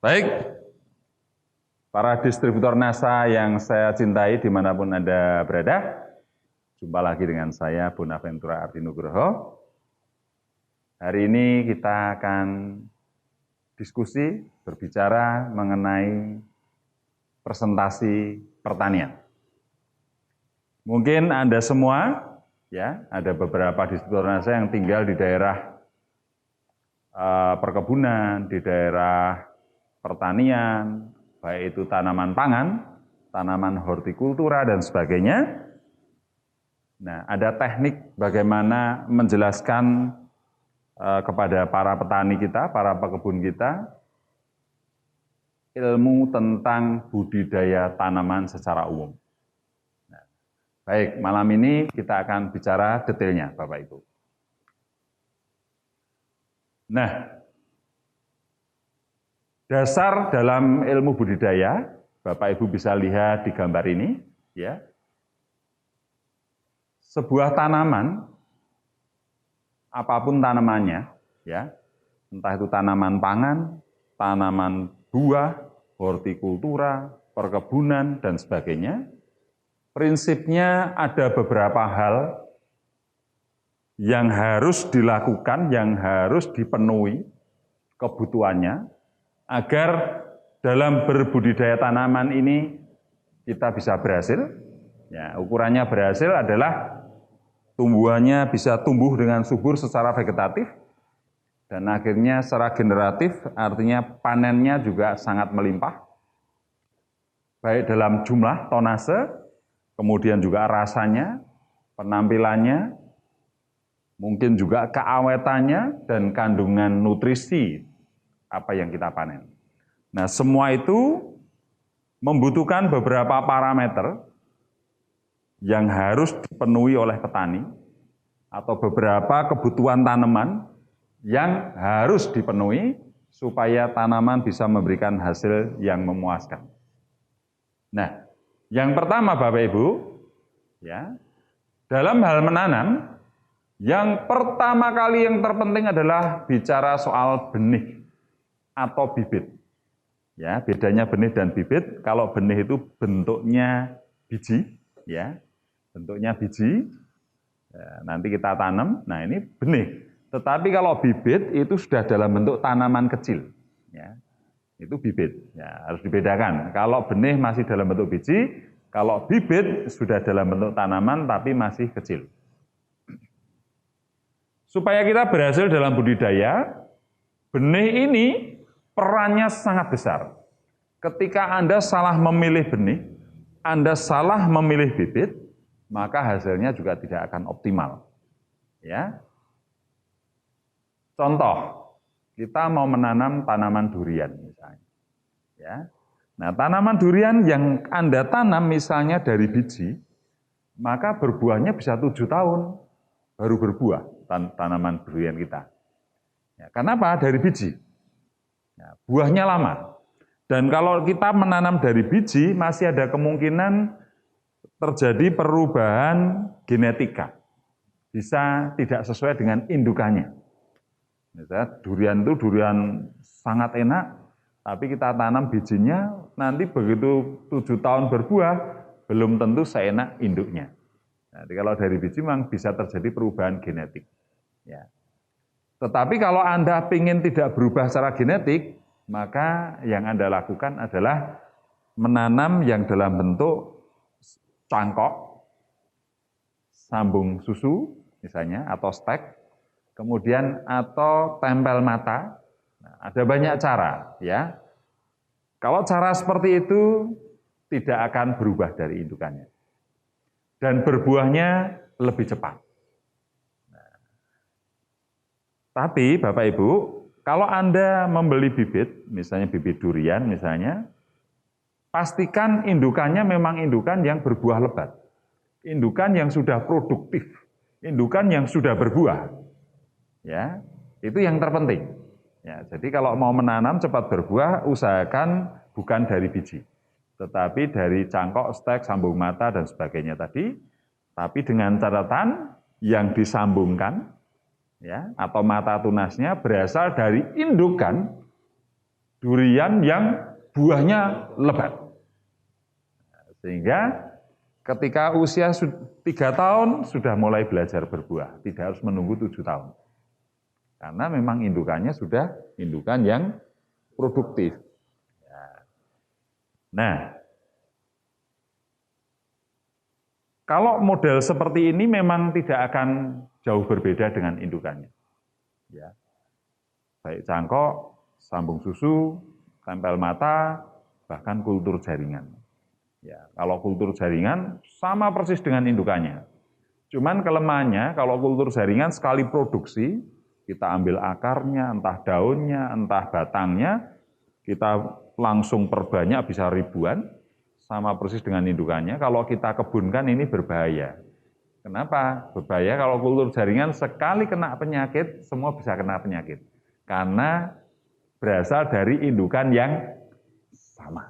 Baik, para distributor NASA yang saya cintai dimanapun Anda berada, jumpa lagi dengan saya, Bonaventura Ardi Nugroho. Hari ini kita akan diskusi, berbicara mengenai presentasi pertanian. Mungkin Anda semua, ya, ada beberapa distributor NASA yang tinggal di daerah perkebunan, di daerah pertanian, baik itu tanaman pangan, tanaman hortikultura, dan sebagainya. Nah, ada teknik bagaimana menjelaskan kepada para petani kita, para pekebun kita, ilmu tentang budidaya tanaman secara umum. Nah, baik, malam ini kita akan bicara detailnya, Bapak Ibu. Nah, dasar dalam ilmu budidaya, Bapak Ibu bisa lihat di gambar ini, ya. Sebuah tanaman, apapun tanamannya, ya, entah itu tanaman pangan, tanaman buah, hortikultura, perkebunan, dan sebagainya, prinsipnya ada beberapa hal yang harus dilakukan, yang harus dipenuhi kebutuhannya, agar dalam berbudidaya tanaman ini kita bisa berhasil. Ya, ukurannya berhasil adalah tumbuhannya bisa tumbuh dengan subur secara vegetatif, dan akhirnya secara generatif, artinya panennya juga sangat melimpah, baik dalam jumlah tonase, kemudian juga rasanya, penampilannya, mungkin juga keawetannya, dan kandungan nutrisi apa yang kita panen. Nah, semua itu membutuhkan beberapa parameter yang harus dipenuhi oleh petani, atau beberapa kebutuhan tanaman yang harus dipenuhi supaya tanaman bisa memberikan hasil yang memuaskan. Nah, yang pertama Bapak Ibu, ya, dalam hal menanam, yang pertama kali yang terpenting adalah bicara soal benih atau bibit. Ya, bedanya benih dan bibit. Kalau benih itu bentuknya biji, ya, bentuknya biji. Ya, nanti kita tanam. Nah, ini benih. Tetapi kalau bibit itu sudah dalam bentuk tanaman kecil. Ya, itu bibit. Ya, harus dibedakan. Kalau benih masih dalam bentuk biji, kalau bibit sudah dalam bentuk tanaman tapi masih kecil. Supaya kita berhasil dalam budidaya, benih ini perannya sangat besar. Ketika Anda salah memilih benih, Anda salah memilih bibit, maka hasilnya juga tidak akan optimal. Ya. Contoh, kita mau menanam tanaman durian misalnya. Ya. Nah, tanaman durian yang Anda tanam misalnya dari biji, maka berbuahnya bisa 7 tahun baru berbuah tanaman durian kita. Ya, kenapa? Dari biji. Ya, buahnya lama. Dan kalau kita menanam dari biji, masih ada kemungkinan terjadi perubahan genetika. Bisa tidak sesuai dengan indukannya. Misalnya durian itu durian sangat enak, tapi kita tanam bijinya, nanti begitu 7 tahun berbuah, belum tentu seenak induknya. Jadi kalau dari biji memang bisa terjadi perubahan genetik. Ya. Tetapi kalau Anda ingin tidak berubah secara genetik, maka yang Anda lakukan adalah menanam yang dalam bentuk cangkok, sambung susu misalnya, atau stek, kemudian atau tempel mata. Nah, ada banyak cara, ya. Kalau cara seperti itu tidak akan berubah dari indukannya. Dan berbuahnya lebih cepat. Nah, tapi Bapak Ibu, kalau Anda membeli bibit, misalnya bibit durian misalnya, pastikan indukannya memang indukan yang berbuah lebat. Indukan yang sudah produktif, indukan yang sudah berbuah. Ya, itu yang terpenting. Ya, jadi kalau mau menanam cepat berbuah, usahakan bukan dari biji, tetapi dari cangkok, stek, sambung mata, dan sebagainya tadi, tapi dengan catatan yang disambungkan, ya, atau mata tunasnya berasal dari indukan durian yang buahnya lebat. Sehingga ketika usia 3 tahun sudah mulai belajar berbuah, tidak harus menunggu 7 tahun. Karena memang indukannya sudah indukan yang produktif. Nah, kalau model seperti ini memang tidak akan jauh berbeda dengan indukannya. Ya. Baik cangkok, sambung susu, tempel mata, bahkan kultur jaringan. Ya, kalau kultur jaringan sama persis dengan indukannya. Cuman kelemahannya kalau kultur jaringan sekali produksi, kita ambil akarnya, entah daunnya, entah batangnya, kita langsung perbanyak bisa ribuan, sama persis dengan indukannya. Kalau kita kebunkan ini berbahaya. Kenapa? Berbahaya kalau kultur jaringan sekali kena penyakit, semua bisa kena penyakit. Karena berasal dari indukan yang sama.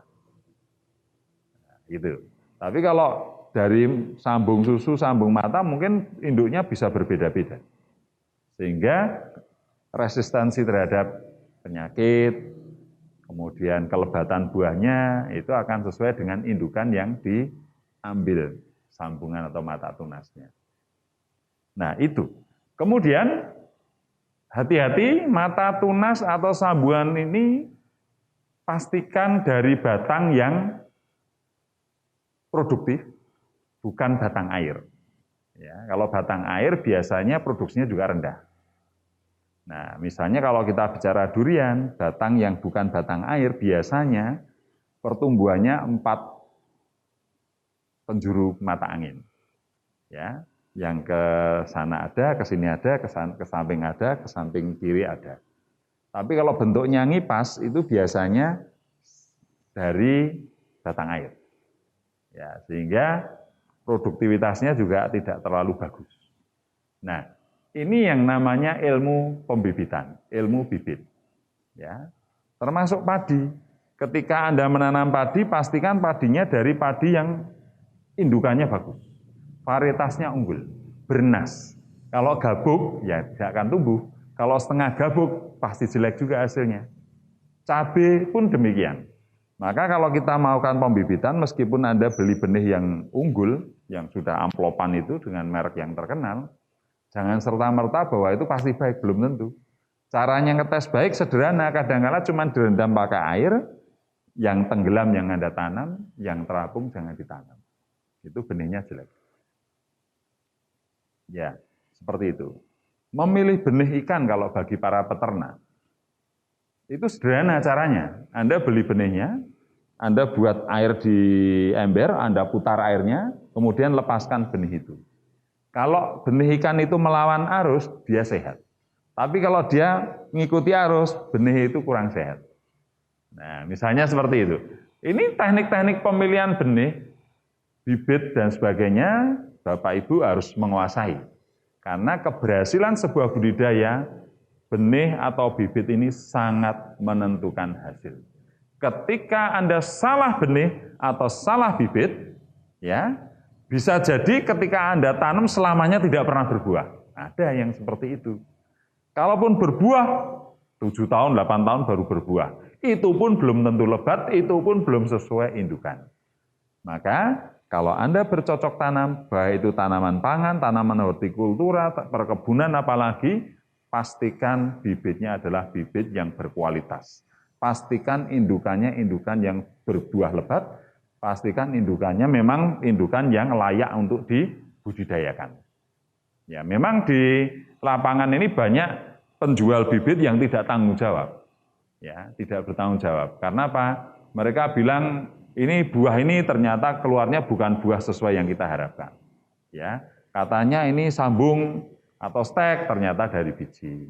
Gitu. Tapi kalau dari sambung susu, sambung mata mungkin induknya bisa berbeda-beda. Sehingga resistensi terhadap penyakit, kemudian kelebatan buahnya itu akan sesuai dengan indukan yang diambil sambungan atau mata tunasnya. Nah itu. Kemudian hati-hati mata tunas atau sambungan ini pastikan dari batang yang produktif, bukan batang air. Ya, kalau batang air biasanya produksinya juga rendah. Nah, misalnya kalau kita bicara durian, batang yang bukan batang air biasanya pertumbuhannya 4 penjuru mata angin. Ya, yang ke sana ada, ke sini ada, ke samping ada, ke samping kiri ada. Tapi kalau bentuknya ngipas itu biasanya dari batang air. Ya, sehingga produktivitasnya juga tidak terlalu bagus. Nah, ini yang namanya ilmu pembibitan, ilmu bibit. Ya, termasuk padi. Ketika Anda menanam padi, pastikan padinya dari padi yang indukannya bagus. Varietasnya unggul, bernas. Kalau gabuk, ya tidak akan tumbuh. Kalau setengah gabuk, pasti jelek juga hasilnya. Cabai pun demikian. Maka kalau kita melakukan pembibitan, meskipun Anda beli benih yang unggul, yang sudah amplopan itu dengan merek yang terkenal, jangan serta-merta bahwa itu pasti baik, belum tentu. Caranya ngetes baik sederhana, kadang-kadang cuma direndam pakai air, yang tenggelam yang Anda tanam, yang terapung jangan ditanam. Itu benihnya jelek. Ya, seperti itu. Memilih benih ikan kalau bagi para peternak, itu sederhana caranya. Anda beli benihnya, Anda buat air di ember, Anda putar airnya, kemudian lepaskan benih itu. Kalau benih ikan itu melawan arus, dia sehat. Tapi kalau dia mengikuti arus, benih itu kurang sehat. Nah, misalnya seperti itu. Ini teknik-teknik pemilihan benih, bibit dan sebagainya, Bapak Ibu harus menguasai. Karena keberhasilan sebuah budidaya, benih atau bibit ini sangat menentukan hasil. Ketika Anda salah benih atau salah bibit, ya bisa jadi ketika Anda tanam selamanya tidak pernah berbuah. Ada yang seperti itu. Kalaupun berbuah, 7 tahun, 8 tahun baru berbuah. Itu pun belum tentu lebat, itu pun belum sesuai indukan. Maka kalau Anda bercocok tanam, baik itu tanaman pangan, tanaman hortikultura, perkebunan apalagi, pastikan bibitnya adalah bibit yang berkualitas. Pastikan indukannya indukan yang berbuah lebat, pastikan indukannya memang indukan yang layak untuk dibudidayakan. Ya, memang di lapangan ini banyak penjual bibit yang tidak tanggung jawab. Ya, tidak bertanggung jawab. Karena apa? Mereka bilang ini buah ini ternyata keluarnya bukan buah sesuai yang kita harapkan. Ya, katanya ini sambung atau stek, ternyata dari biji.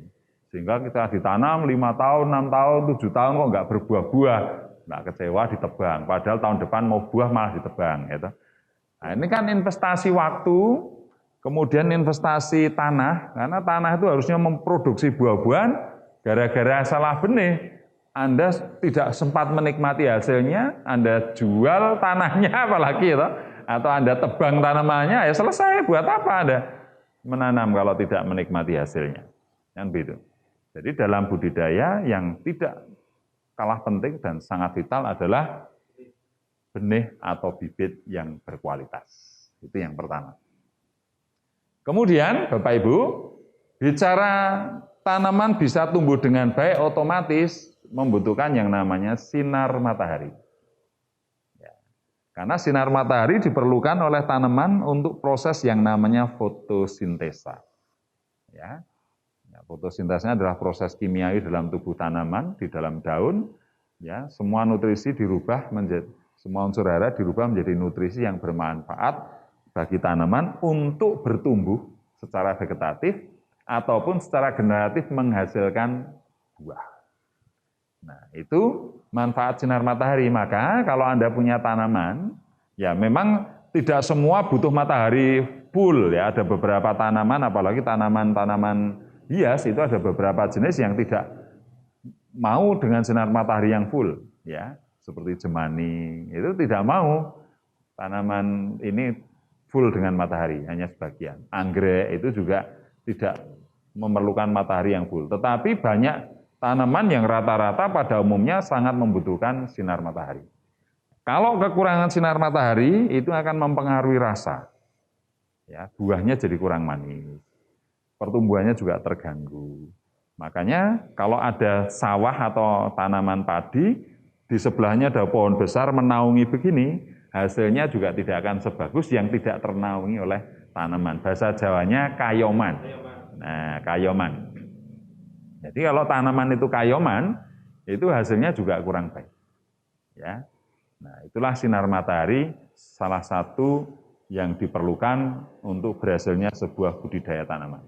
Sehingga kita ditanam 5 tahun, 6 tahun, 7 tahun kok nggak berbuah-buah. Nggak kecewa ditebang, padahal tahun depan mau buah malah ditebang. Gitu. Nah, ini kan investasi waktu, kemudian investasi tanah, karena tanah itu harusnya memproduksi buah-buahan, gara-gara salah benih, Anda tidak sempat menikmati hasilnya, Anda jual tanahnya apalagi, gitu. Atau Anda tebang tanamannya, ya selesai, buat apa Anda menanam kalau tidak menikmati hasilnya. Yang begitu. Jadi dalam budidaya yang tidak kalah penting dan sangat vital adalah benih atau bibit yang berkualitas. Itu yang pertama. Kemudian, Bapak Ibu, bicara tanaman bisa tumbuh dengan baik otomatis membutuhkan yang namanya sinar matahari. Karena sinar matahari diperlukan oleh tanaman untuk proses yang namanya fotosintesa. Ya. Fotosintesanya adalah proses kimiawi dalam tubuh tanaman, di dalam daun. Ya, semua nutrisi dirubah menjadi, semua unsur hara dirubah menjadi nutrisi yang bermanfaat bagi tanaman untuk bertumbuh secara vegetatif ataupun secara generatif menghasilkan buah. Nah, itu manfaat sinar matahari. Maka kalau Anda punya tanaman, ya memang tidak semua butuh matahari full ya. Ada beberapa tanaman, apalagi tanaman-tanaman hias itu ada beberapa jenis yang tidak mau dengan sinar matahari yang full ya. Seperti jemani, itu tidak mau tanaman ini full dengan matahari, hanya sebagian. Anggrek itu juga tidak memerlukan matahari yang full. Tetapi banyak tanaman yang rata-rata pada umumnya sangat membutuhkan sinar matahari. Kalau kekurangan sinar matahari itu akan mempengaruhi rasa. Ya, buahnya jadi kurang manis. Pertumbuhannya juga terganggu. Makanya kalau ada sawah atau tanaman padi, di sebelahnya ada pohon besar menaungi begini, hasilnya juga tidak akan sebagus yang tidak ternaungi oleh tanaman. Bahasa Jawanya kayoman. Nah, kayoman. Jadi kalau tanaman itu kayoman, itu hasilnya juga kurang baik. Ya. Nah, itulah sinar matahari salah satu yang diperlukan untuk berhasilnya sebuah budidaya tanaman.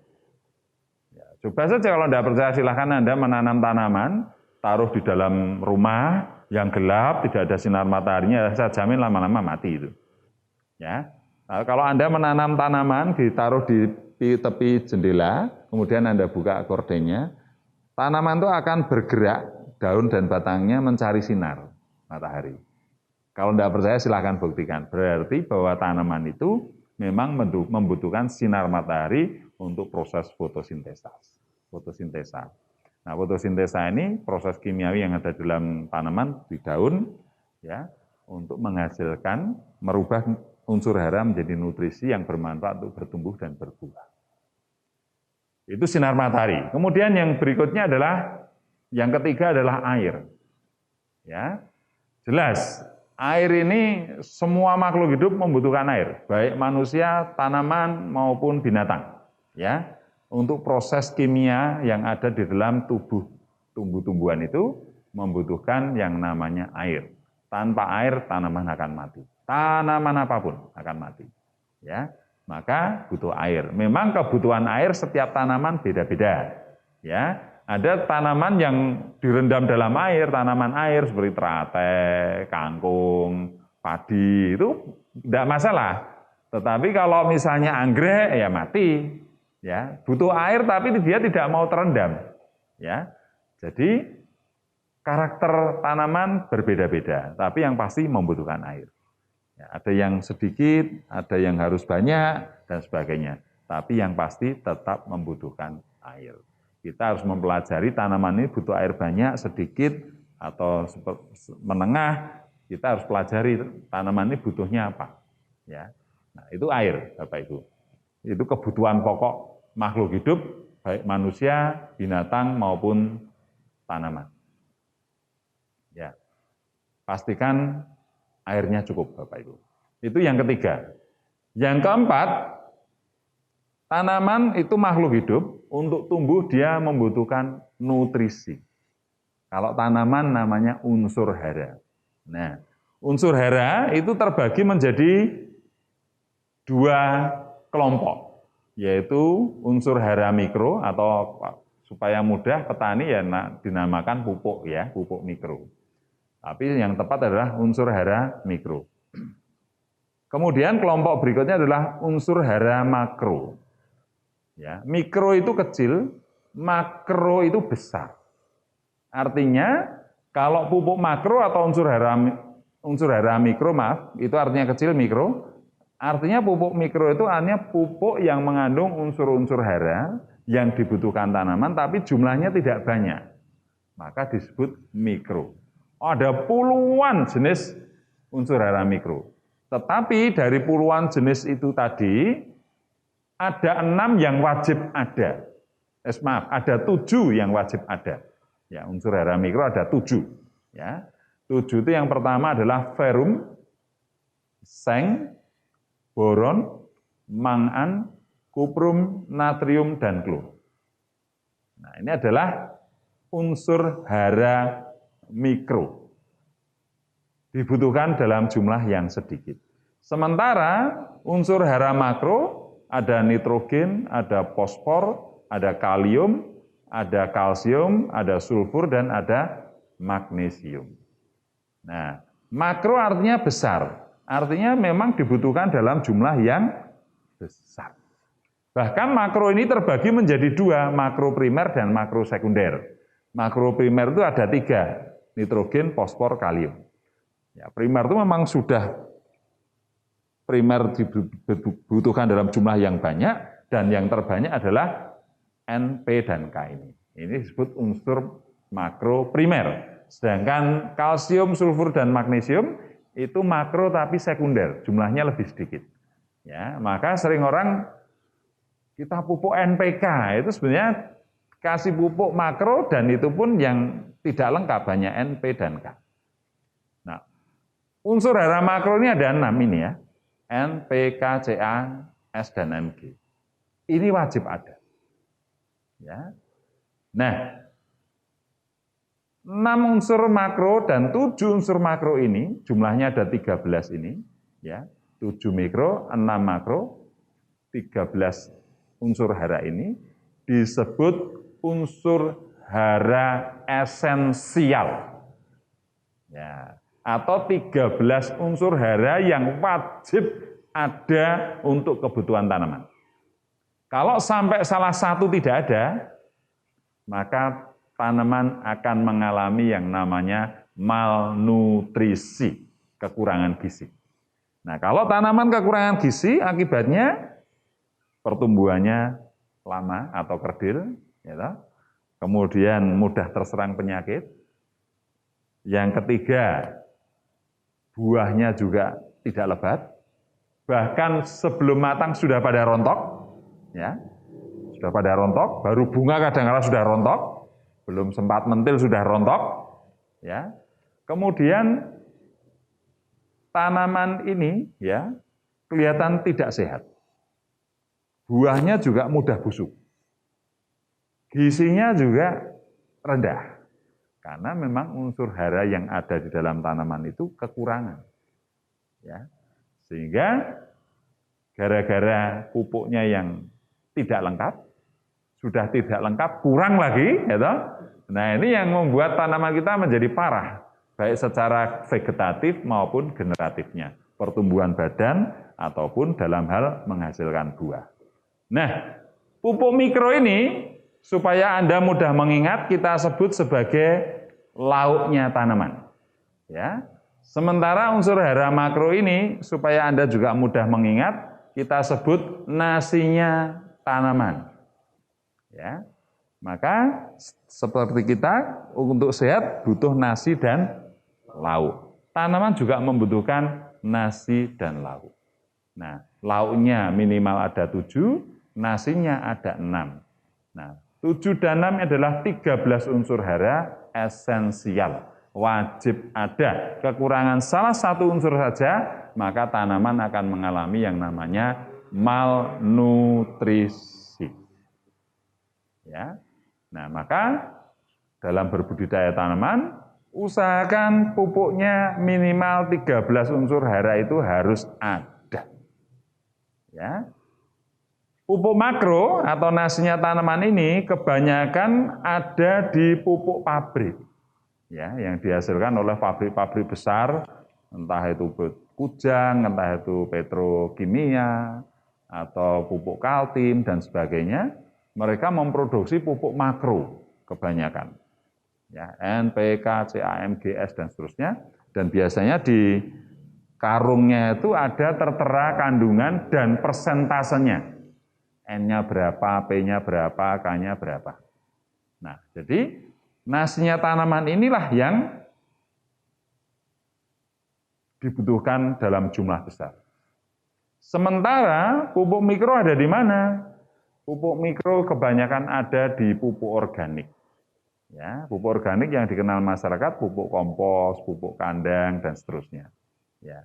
Ya, coba saja kalau Anda percaya silahkan Anda menanam tanaman, taruh di dalam rumah yang gelap, tidak ada sinar mataharinya, saya jamin lama-lama mati itu. Ya. Nah, kalau Anda menanam tanaman, ditaruh di tepi jendela, kemudian Anda buka gordennya, tanaman itu akan bergerak, daun dan batangnya mencari sinar matahari. Kalau tidak percaya silahkan buktikan. Berarti bahwa tanaman itu memang membutuhkan sinar matahari untuk proses fotosintesa. Nah, fotosintesa ini proses kimiawi yang ada dalam tanaman di daun, ya, untuk menghasilkan, merubah unsur hara menjadi nutrisi yang bermanfaat untuk bertumbuh dan berbuah. Itu sinar matahari. Kemudian yang berikutnya adalah, yang ketiga adalah air. Ya, jelas. Air ini semua makhluk hidup membutuhkan air, baik manusia, tanaman maupun binatang. Ya, untuk proses kimia yang ada di dalam tubuh tumbuh-tumbuhan itu membutuhkan yang namanya air. Tanpa air tanaman akan mati. Tanaman apapun akan mati. Ya, maka butuh air. Memang kebutuhan air setiap tanaman beda-beda. Ya. Ada tanaman yang direndam dalam air, tanaman air seperti teratai, kangkung, padi, itu tidak masalah. Tetapi kalau misalnya anggrek, ya mati. Ya, butuh air tapi dia tidak mau terendam. Ya, jadi karakter tanaman berbeda-beda, tapi yang pasti membutuhkan air. Ya, ada yang sedikit, ada yang harus banyak, dan sebagainya. Tapi yang pasti tetap membutuhkan air. Kita harus mempelajari tanaman ini butuh air banyak, sedikit, atau menengah. Kita harus pelajari tanaman ini butuhnya apa. Ya. Nah, itu air, Bapak Ibu. Itu kebutuhan pokok makhluk hidup, baik manusia, binatang, maupun tanaman. Ya. Pastikan airnya cukup, Bapak Ibu. Itu yang ketiga. Yang keempat, tanaman itu makhluk hidup, untuk tumbuh dia membutuhkan nutrisi. Kalau tanaman namanya unsur hara. Nah, unsur hara itu terbagi menjadi dua kelompok, yaitu unsur hara mikro atau supaya mudah petani ya dinamakan pupuk ya, pupuk mikro. Tapi yang tepat adalah unsur hara mikro. Kemudian kelompok berikutnya adalah unsur hara makro. Ya, mikro itu kecil, makro itu besar. Artinya kalau pupuk makro atau unsur hara mikro, maaf, itu artinya kecil mikro. Artinya pupuk mikro itu hanya pupuk yang mengandung unsur-unsur hara yang dibutuhkan tanaman, tapi jumlahnya tidak banyak. maka disebut mikro. Ada puluhan jenis unsur hara mikro. Tetapi dari puluhan jenis itu tadi, ada 6 yang wajib ada. Ada 7 yang wajib ada. Ya, unsur hara mikro ada 7. Ya. 7 itu yang pertama adalah ferum, seng, boron, mangan, kuprum, natrium, dan klor. Nah, ini adalah unsur hara mikro. Dibutuhkan dalam jumlah yang sedikit. Sementara unsur hara makro ada nitrogen, ada fosfor, ada kalium, ada kalsium, ada sulfur, dan ada magnesium. Nah, makro artinya besar. Artinya memang dibutuhkan dalam jumlah yang besar. Bahkan makro ini terbagi menjadi 2, makro primer dan makro sekunder. Makro primer itu ada 3, nitrogen, fosfor, kalium. Ya, primer itu memang sudah primer dibutuhkan dalam jumlah yang banyak, dan yang terbanyak adalah N, P, dan K ini. Ini disebut unsur makro primer. Sedangkan kalsium, sulfur, dan magnesium itu makro tapi sekunder, jumlahnya lebih sedikit. Ya, maka sering orang kita pupuk NPK, itu sebenarnya kasih pupuk makro dan itu pun yang tidak lengkap, hanya N, P, dan K. Nah, unsur hara makro ini ada 6 ini ya. N, P, K, Ca, S, dan Mg. Ini wajib ada. Ya. Nah, 6 unsur makro dan 7 unsur makro ini, jumlahnya ada 13 ini, ya. 7 mikro, 6 makro, 13 unsur hara ini disebut unsur hara esensial. Ya, atau 13 unsur hara yang wajib ada untuk kebutuhan tanaman. Kalau sampai salah satu tidak ada, maka tanaman akan mengalami yang namanya malnutrisi, kekurangan gizi. Nah, kalau tanaman kekurangan gizi, akibatnya pertumbuhannya lama atau kerdil, ya, kemudian mudah terserang penyakit. Yang ketiga, buahnya juga tidak lebat, bahkan sebelum matang sudah pada rontok, ya, sudah pada rontok, baru bunga kadang-kadang sudah rontok, belum sempat mentil sudah rontok, ya. Kemudian tanaman ini, ya, kelihatan tidak sehat. Buahnya juga mudah busuk. Gizinya juga rendah. Karena memang unsur hara yang ada di dalam tanaman itu kekurangan. Ya. Sehingga gara-gara pupuknya yang tidak lengkap, sudah tidak lengkap, kurang lagi, ya toh? Nah, ini yang membuat tanaman kita menjadi parah, baik secara vegetatif maupun generatifnya, pertumbuhan badan ataupun dalam hal menghasilkan buah. Nah, pupuk mikro ini supaya Anda mudah mengingat kita sebut sebagai lauknya tanaman. Ya. Sementara unsur hara makro ini supaya Anda juga mudah mengingat kita sebut nasinya tanaman. Ya. Maka seperti kita untuk sehat butuh nasi dan lauk. Tanaman juga membutuhkan nasi dan lauk. Nah, lauknya minimal ada 7, nasinya ada 6. Nah, 7 dan 6 adalah 13 unsur hara esensial. Wajib ada. Kekurangan salah satu unsur saja, maka tanaman akan mengalami yang namanya malnutrisi. Ya. Nah, maka dalam berbudidaya tanaman, usahakan pupuknya minimal 13 unsur hara itu harus ada. Ya. Pupuk makro atau nasinya tanaman ini kebanyakan ada di pupuk pabrik. Ya, yang dihasilkan oleh pabrik-pabrik besar, entah itu Kujang, entah itu petrokimia, atau pupuk Kaltim, dan sebagainya. Mereka memproduksi pupuk makro kebanyakan. Ya, N, P, K, Ca, Mg, S, dan seterusnya. Dan biasanya di karungnya itu ada tertera kandungan dan persentasenya. N-nya berapa, P-nya berapa, K-nya berapa. Nah, jadi Nasinya tanaman inilah yang dibutuhkan dalam jumlah besar. Sementara pupuk mikro ada di mana? Pupuk mikro kebanyakan ada di pupuk organik. Ya, pupuk organik yang dikenal masyarakat, pupuk kompos, pupuk kandang, dan seterusnya. Ya.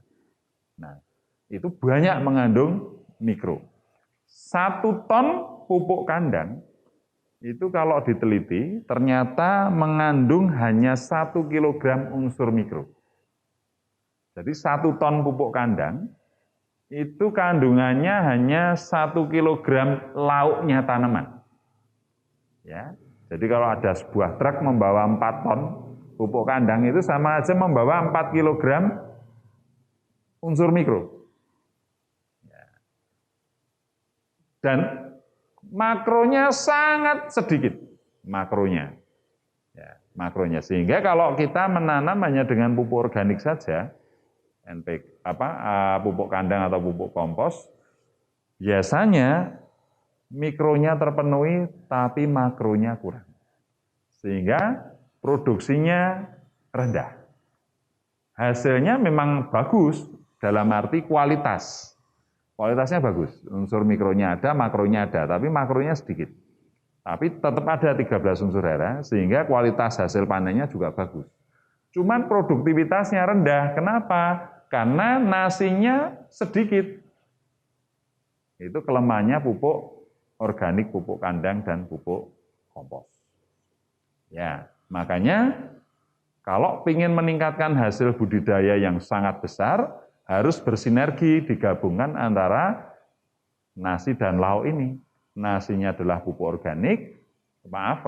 Nah, itu banyak mengandung mikro. 1 ton pupuk kandang, itu kalau diteliti, ternyata mengandung hanya 1 kilogram unsur mikro. Jadi 1 ton pupuk kandang, itu kandungannya hanya 1 kilogram lauknya tanaman. Ya, jadi kalau ada sebuah truk membawa 4 ton pupuk kandang itu sama aja membawa 4 kilogram unsur mikro. Ya. Dan makronya sangat sedikit, makronya. Ya, makronya. Sehingga kalau kita menanam hanya dengan pupuk organik saja, pupuk kandang atau pupuk kompos, biasanya mikronya terpenuhi tapi makronya kurang. Sehingga produksinya rendah. Hasilnya memang bagus dalam arti kualitas. Kualitasnya bagus, unsur mikronya ada, makronya ada, tapi makronya sedikit. Tapi tetap ada 13 unsur hara, sehingga kualitas hasil panennya juga bagus. Cuman produktivitasnya rendah. Kenapa? Karena nasinya sedikit. Itu kelemahannya pupuk organik, pupuk kandang, dan pupuk kompos. Ya, makanya kalau ingin meningkatkan hasil budidaya yang sangat besar, harus bersinergi digabungkan antara nasi dan lauk ini. Nasinya adalah pupuk organik,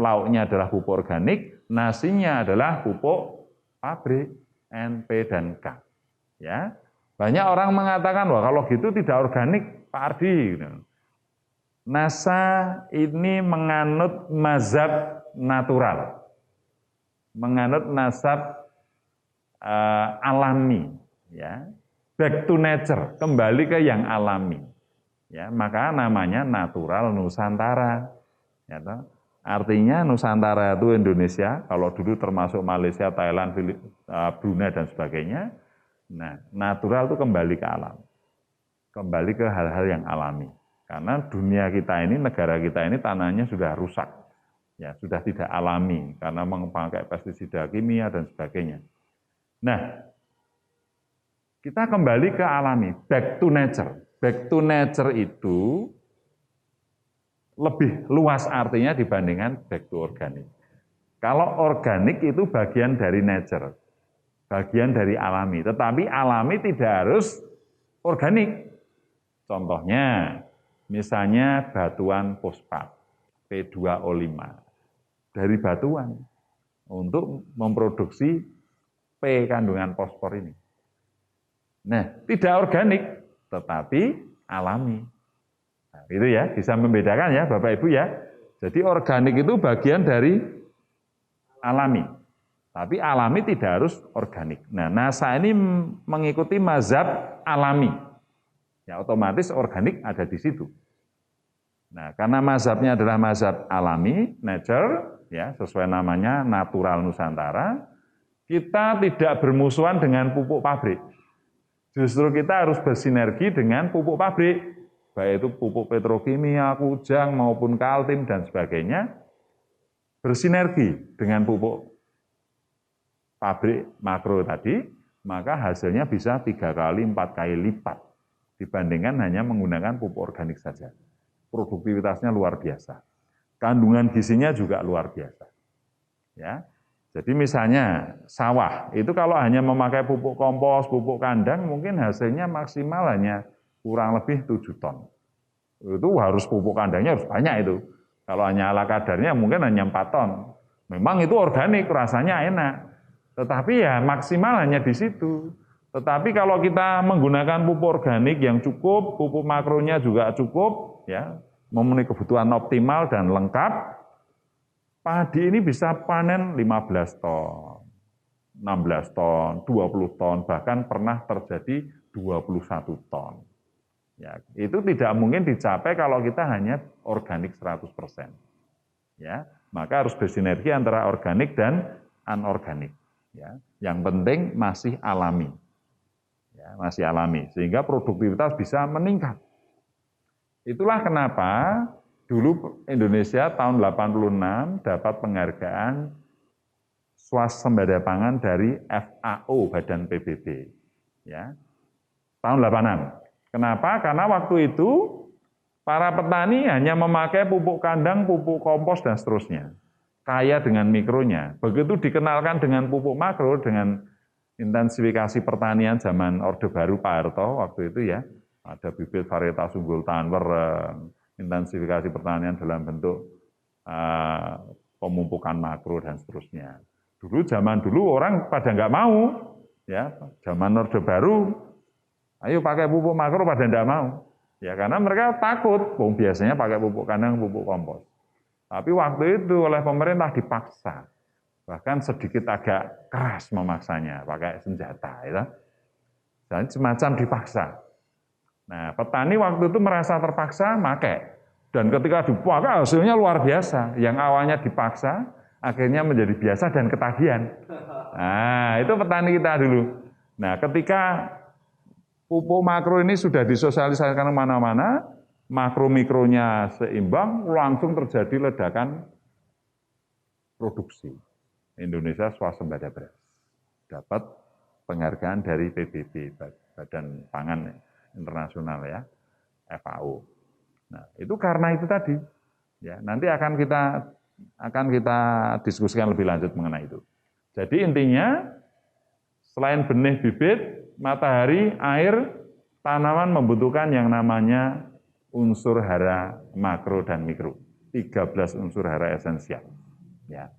lauknya adalah pupuk organik, nasinya adalah pupuk pabrik N, P, dan K. Ya, banyak orang mengatakan, wah kalau gitu tidak organik, Pak Ardi. NASA ini menganut mazhab natural, menganut mazhab alami, ya, back to nature, kembali ke yang alami. Ya, maka namanya natural Nusantara. Ya, artinya Nusantara itu Indonesia, kalau dulu termasuk Malaysia, Thailand, Brunei dan sebagainya. Nah, natural itu kembali ke alam, kembali ke hal-hal yang alami. Karena dunia kita ini, negara kita ini tanahnya sudah rusak, ya sudah tidak alami karena memakai pestisida kimia dan sebagainya. Nah, kita kembali ke alami, back to nature. Back to nature itu lebih luas artinya dibandingkan back to organik. Kalau organik itu bagian dari nature, bagian dari alami. Tetapi alami tidak harus organik. Contohnya, misalnya batuan fosfat, P2O5, dari batuan untuk memproduksi P kandungan fosfor ini. Nah, tidak organik, tetapi alami. Nah, itu ya, bisa membedakan ya Bapak Ibu ya. Jadi organik itu bagian dari alami. Tapi alami tidak harus organik. Nah, NASA ini mengikuti mazhab alami. Ya, otomatis organik ada di situ. Nah, karena mazhabnya adalah mazhab alami, nature, ya, sesuai namanya natural Nusantara, kita tidak bermusuhan dengan pupuk pabrik. Justru kita harus bersinergi dengan pupuk pabrik, baik itu pupuk petrokimia, kujang, maupun kaltim, dan sebagainya, bersinergi dengan pupuk pabrik makro tadi, maka hasilnya bisa 3 kali, 4 kali lipat dibandingkan hanya menggunakan pupuk organik saja. Produktivitasnya luar biasa. Kandungan gizinya juga luar biasa. Ya. Jadi misalnya sawah, itu kalau hanya memakai pupuk kompos, pupuk kandang, mungkin hasilnya maksimal hanya kurang lebih 7 ton. Itu harus pupuk kandangnya harus banyak itu. Kalau hanya ala kadarnya mungkin hanya 4 ton. Memang itu organik, rasanya enak. Tetapi ya maksimal hanya di situ. Tetapi kalau kita menggunakan pupuk organik yang cukup, pupuk makronya juga cukup, ya, memenuhi kebutuhan optimal dan lengkap, padi ini bisa panen 15 ton, 16 ton, 20 ton, bahkan pernah terjadi 21 ton. Ya, itu tidak mungkin dicapai kalau kita hanya organik 100%. Ya, Maka harus bersinergi antara organik dan anorganik. Ya. Yang penting masih alami. Ya, masih alami, sehingga produktivitas bisa meningkat. Itulah kenapa dulu Indonesia tahun 86 dapat penghargaan swasembada pangan dari FAO, Badan PBB. Ya. Tahun 86. Kenapa? Karena waktu itu para petani hanya memakai pupuk kandang, pupuk kompos, dan seterusnya. Kaya dengan mikronya. Begitu dikenalkan dengan pupuk makro, dengan intensifikasi pertanian zaman Orde Baru Pak Harto waktu itu ya, ada bibit varietas unggul Tanwer, intensifikasi pertanian dalam bentuk pemupukan makro dan seterusnya. Zaman dulu orang pada nggak mau, ya, zaman Orde Baru, ayo pakai pupuk makro pada nggak mau. Ya karena mereka takut, biasanya pakai pupuk kandang, pupuk kompos. Tapi waktu itu oleh pemerintah dipaksa, bahkan sedikit agak keras memaksanya, pakai senjata. Ya. Dan semacam dipaksa. Nah petani waktu itu merasa terpaksa, pakai. Dan ketika dipakai hasilnya luar biasa. Yang awalnya dipaksa, akhirnya menjadi biasa dan ketagihan. Nah itu petani kita dulu. Nah ketika pupuk makro ini sudah disosialisasikan kemana-mana, makro mikronya seimbang, langsung terjadi ledakan produksi. Indonesia swasembada beras. Dapat penghargaan dari PBB, Badan Pangan Internasional ya, FAO. Nah, itu karena itu tadi. Ya, nanti akan kita diskusikan lebih lanjut mengenai itu. Jadi intinya selain benih bibit, matahari, air, tanaman membutuhkan yang namanya unsur hara makro dan mikro. 13 unsur hara esensial. Ya.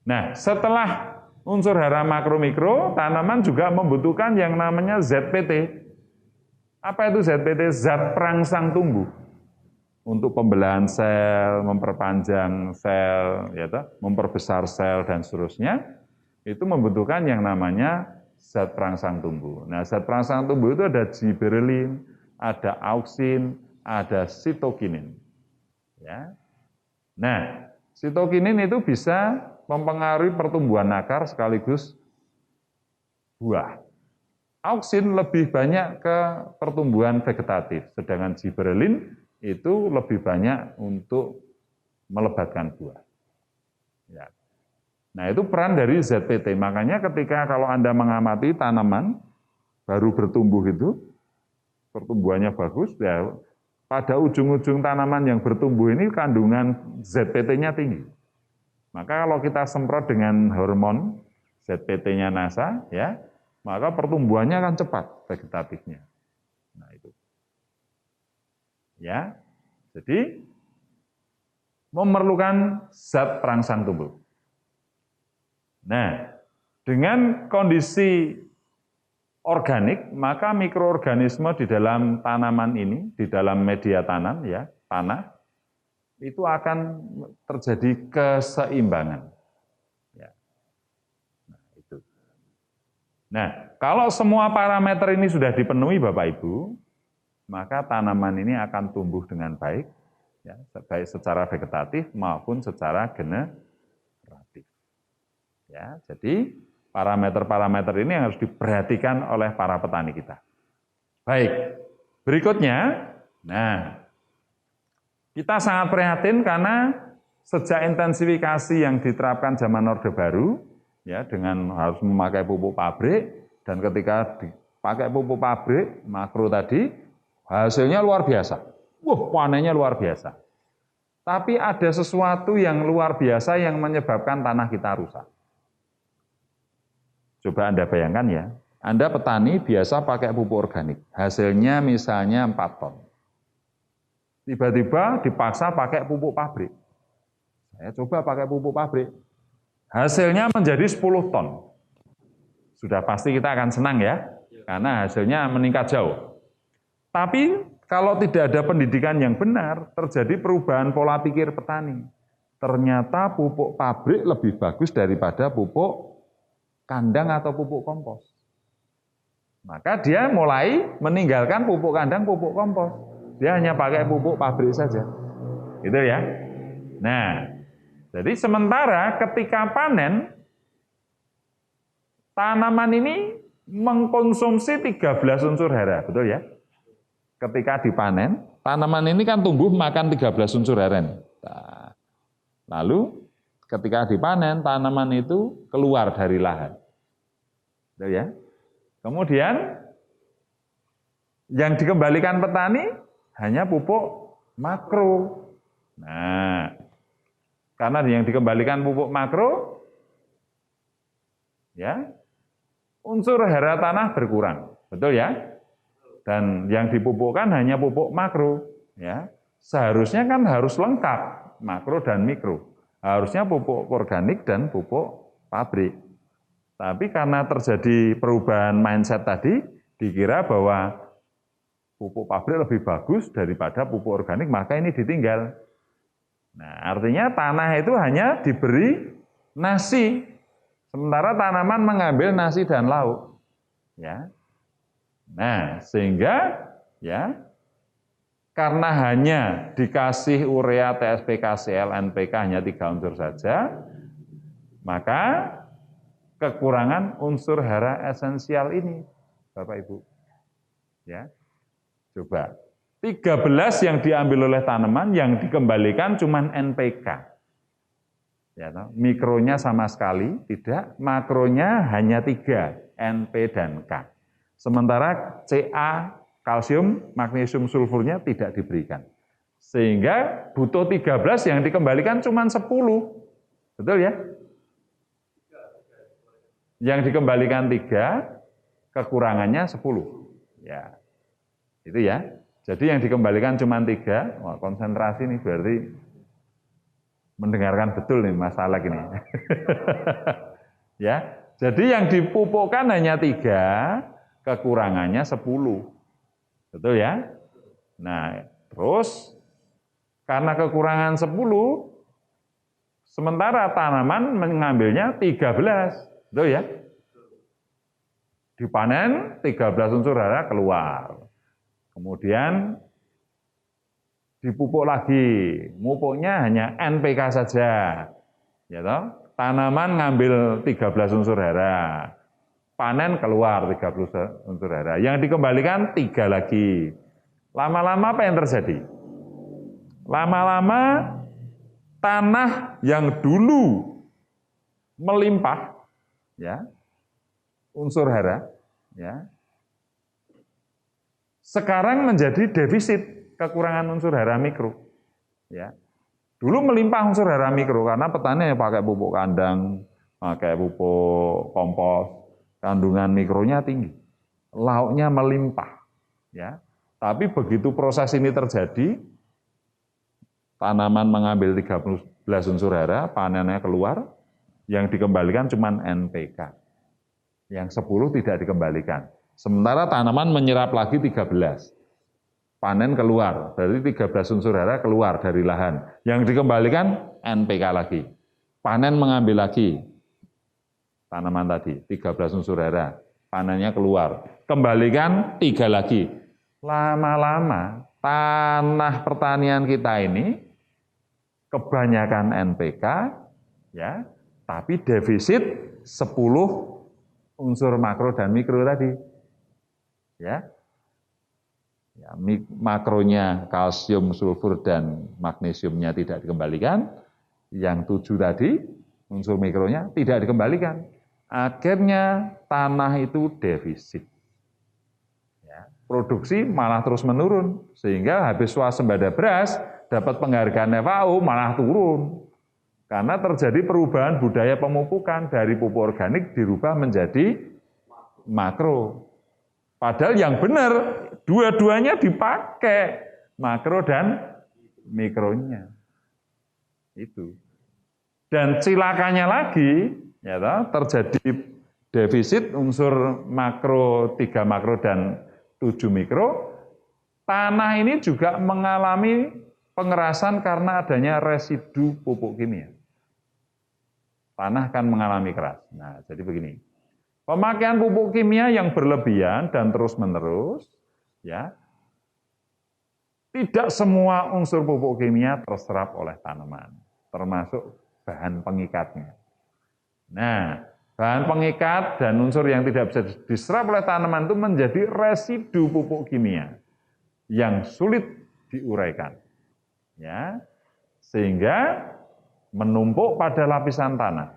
Nah, setelah unsur hara makro mikro, tanaman juga membutuhkan yang namanya ZPT. Apa itu ZPT? Zat perangsang tumbuh. Untuk pembelahan sel, memperpanjang sel, ya, memperbesar sel dan seterusnya, itu membutuhkan yang namanya zat perangsang tumbuh. Nah, zat perangsang tumbuh itu ada gibberellin, ada auksin, ada sitokinin. Ya. Nah, sitokinin itu bisa mempengaruhi pertumbuhan akar sekaligus buah. Auksin lebih banyak ke pertumbuhan vegetatif, sedangkan gibberellin itu lebih banyak untuk melebatkan buah. Ya. Nah itu peran dari ZPT, makanya ketika kalau Anda mengamati tanaman baru bertumbuh itu, pertumbuhannya bagus, ya pada ujung-ujung tanaman yang bertumbuh ini kandungan ZPT-nya tinggi. Maka kalau kita semprot dengan hormon ZPT-nya NASA, ya, maka pertumbuhannya akan cepat vegetatifnya. Nah itu. Ya, jadi memerlukan zat perangsang tumbuh. Nah, dengan kondisi organik, maka mikroorganisme di dalam tanaman ini, di dalam media tanam, ya, tanah, itu akan terjadi keseimbangan. Ya. Nah, itu. Nah, kalau semua parameter ini sudah dipenuhi, Bapak Ibu, maka tanaman ini akan tumbuh dengan baik, ya, baik secara vegetatif maupun secara generatif. Ya, jadi parameter-parameter ini yang harus diperhatikan oleh para petani kita. Baik, berikutnya, nah, kita sangat prihatin karena sejak intensifikasi yang diterapkan zaman Orde Baru, ya, dengan harus memakai pupuk pabrik, dan ketika dipakai pupuk pabrik, makro tadi, hasilnya luar biasa. Panennya luar biasa. Tapi ada sesuatu yang luar biasa yang menyebabkan tanah kita rusak. Coba Anda bayangkan ya, Anda petani biasa pakai pupuk organik, hasilnya misalnya 4 ton. Tiba-tiba dipaksa pakai pupuk pabrik. Saya coba pakai pupuk pabrik, hasilnya menjadi 10 ton. Sudah pasti kita akan senang ya, karena hasilnya meningkat jauh. Tapi kalau tidak ada pendidikan yang benar, terjadi perubahan pola pikir petani. Ternyata pupuk pabrik lebih bagus daripada pupuk kandang atau pupuk kompos. Maka dia mulai meninggalkan pupuk kandang, pupuk kompos. Dia hanya pakai pupuk pabrik saja. Gitu ya. Nah, Jadi sementara ketika panen, tanaman ini mengkonsumsi 13 unsur hara, betul ya? Ketika dipanen, tanaman ini kan tumbuh makan 13 unsur hara. Nah, lalu ketika dipanen, tanaman itu keluar dari lahan. Betul ya? Kemudian yang dikembalikan petani hanya pupuk makro. Nah, karena yang dikembalikan pupuk makro, ya, unsur hara tanah berkurang, betul ya? Dan yang dipupukkan hanya pupuk makro, ya. Seharusnya kan harus lengkap makro dan mikro. Harusnya pupuk organik dan pupuk pabrik. Tapi karena terjadi perubahan mindset tadi, dikira bahwa pupuk pabrik lebih bagus daripada pupuk organik, maka ini ditinggal. Nah, artinya tanah itu hanya diberi nasi, sementara tanaman mengambil nasi dan lauk. Ya. Nah, sehingga ya karena hanya dikasih urea, TSP, KCl, NPK hanya 3 unsur saja, maka kekurangan unsur hara esensial ini, Bapak Ibu. Ya. Coba, 13 yang diambil oleh tanaman, yang dikembalikan cuma NPK. Ya, mikronya sama sekali tidak, makronya hanya 3, NP dan K. Sementara Ca, kalsium, magnesium, sulfurnya tidak diberikan. Sehingga butuh 13 yang dikembalikan cuma 10. Betul ya? Yang dikembalikan 3, kekurangannya 10. Ya. Itu ya. Jadi yang dikembalikan cuma 3, wah, konsentrasi nih berarti mendengarkan betul nih Mas Alek ini. Ya. Jadi yang dipupukkan hanya 3, kekurangannya 10. Betul ya? Nah, terus karena kekurangan 10, sementara tanaman mengambilnya 13. Betul ya? Dipanen, 13 unsur hara keluar. Kemudian dipupuk lagi, pupuknya hanya NPK saja. Ya toh? Tanaman ngambil 13 unsur hara. Panen keluar 30 unsur hara. Yang dikembalikan 3 lagi. Lama-lama apa yang terjadi? Lama-lama tanah yang dulu melimpah, ya, unsur hara, ya, sekarang menjadi defisit, kekurangan unsur hara mikro. Ya. Dulu melimpah unsur hara mikro karena petani pakai pupuk kandang, pakai pupuk kompos, kandungan mikronya tinggi, lauknya melimpah. Ya. Tapi begitu proses ini terjadi, tanaman mengambil 13 unsur hara, panennya keluar, yang dikembalikan cuma NPK. Yang 10 tidak dikembalikan. Sementara tanaman menyerap lagi 13. Panen keluar, berarti 13 unsur hara keluar dari lahan. Yang dikembalikan NPK lagi. Panen mengambil lagi tanaman tadi, 13 unsur hara. Panennya keluar. Kembalikan 3 lagi. Lama-lama tanah pertanian kita ini kebanyakan NPK, ya, tapi defisit 10 unsur makro dan mikro tadi. Ya. Ya, makronya kalsium, sulfur, dan magnesiumnya tidak dikembalikan. Yang 7 tadi, unsur mikronya tidak dikembalikan. Akhirnya tanah itu defisit. Ya, produksi malah terus menurun. Sehingga habis swasembada beras, dapat penghargaan FAO malah turun. Karena terjadi perubahan budaya pemupukan dari pupuk organik dirubah menjadi makro. Padahal yang benar, dua-duanya dipakai, makro dan mikronya. Itu. Dan cilakanya lagi, ya, terjadi defisit unsur makro, 3 makro dan 7 mikro. Tanah ini juga mengalami pengerasan karena adanya residu pupuk kimia. Tanah kan mengalami keras. Nah, jadi begini. Pemakaian pupuk kimia yang berlebihan dan terus-menerus, ya, tidak semua unsur pupuk kimia terserap oleh tanaman, termasuk bahan pengikatnya. Nah, bahan pengikat dan unsur yang tidak bisa diserap oleh tanaman itu menjadi residu pupuk kimia yang sulit diuraikan. Ya, sehingga menumpuk pada lapisan tanah.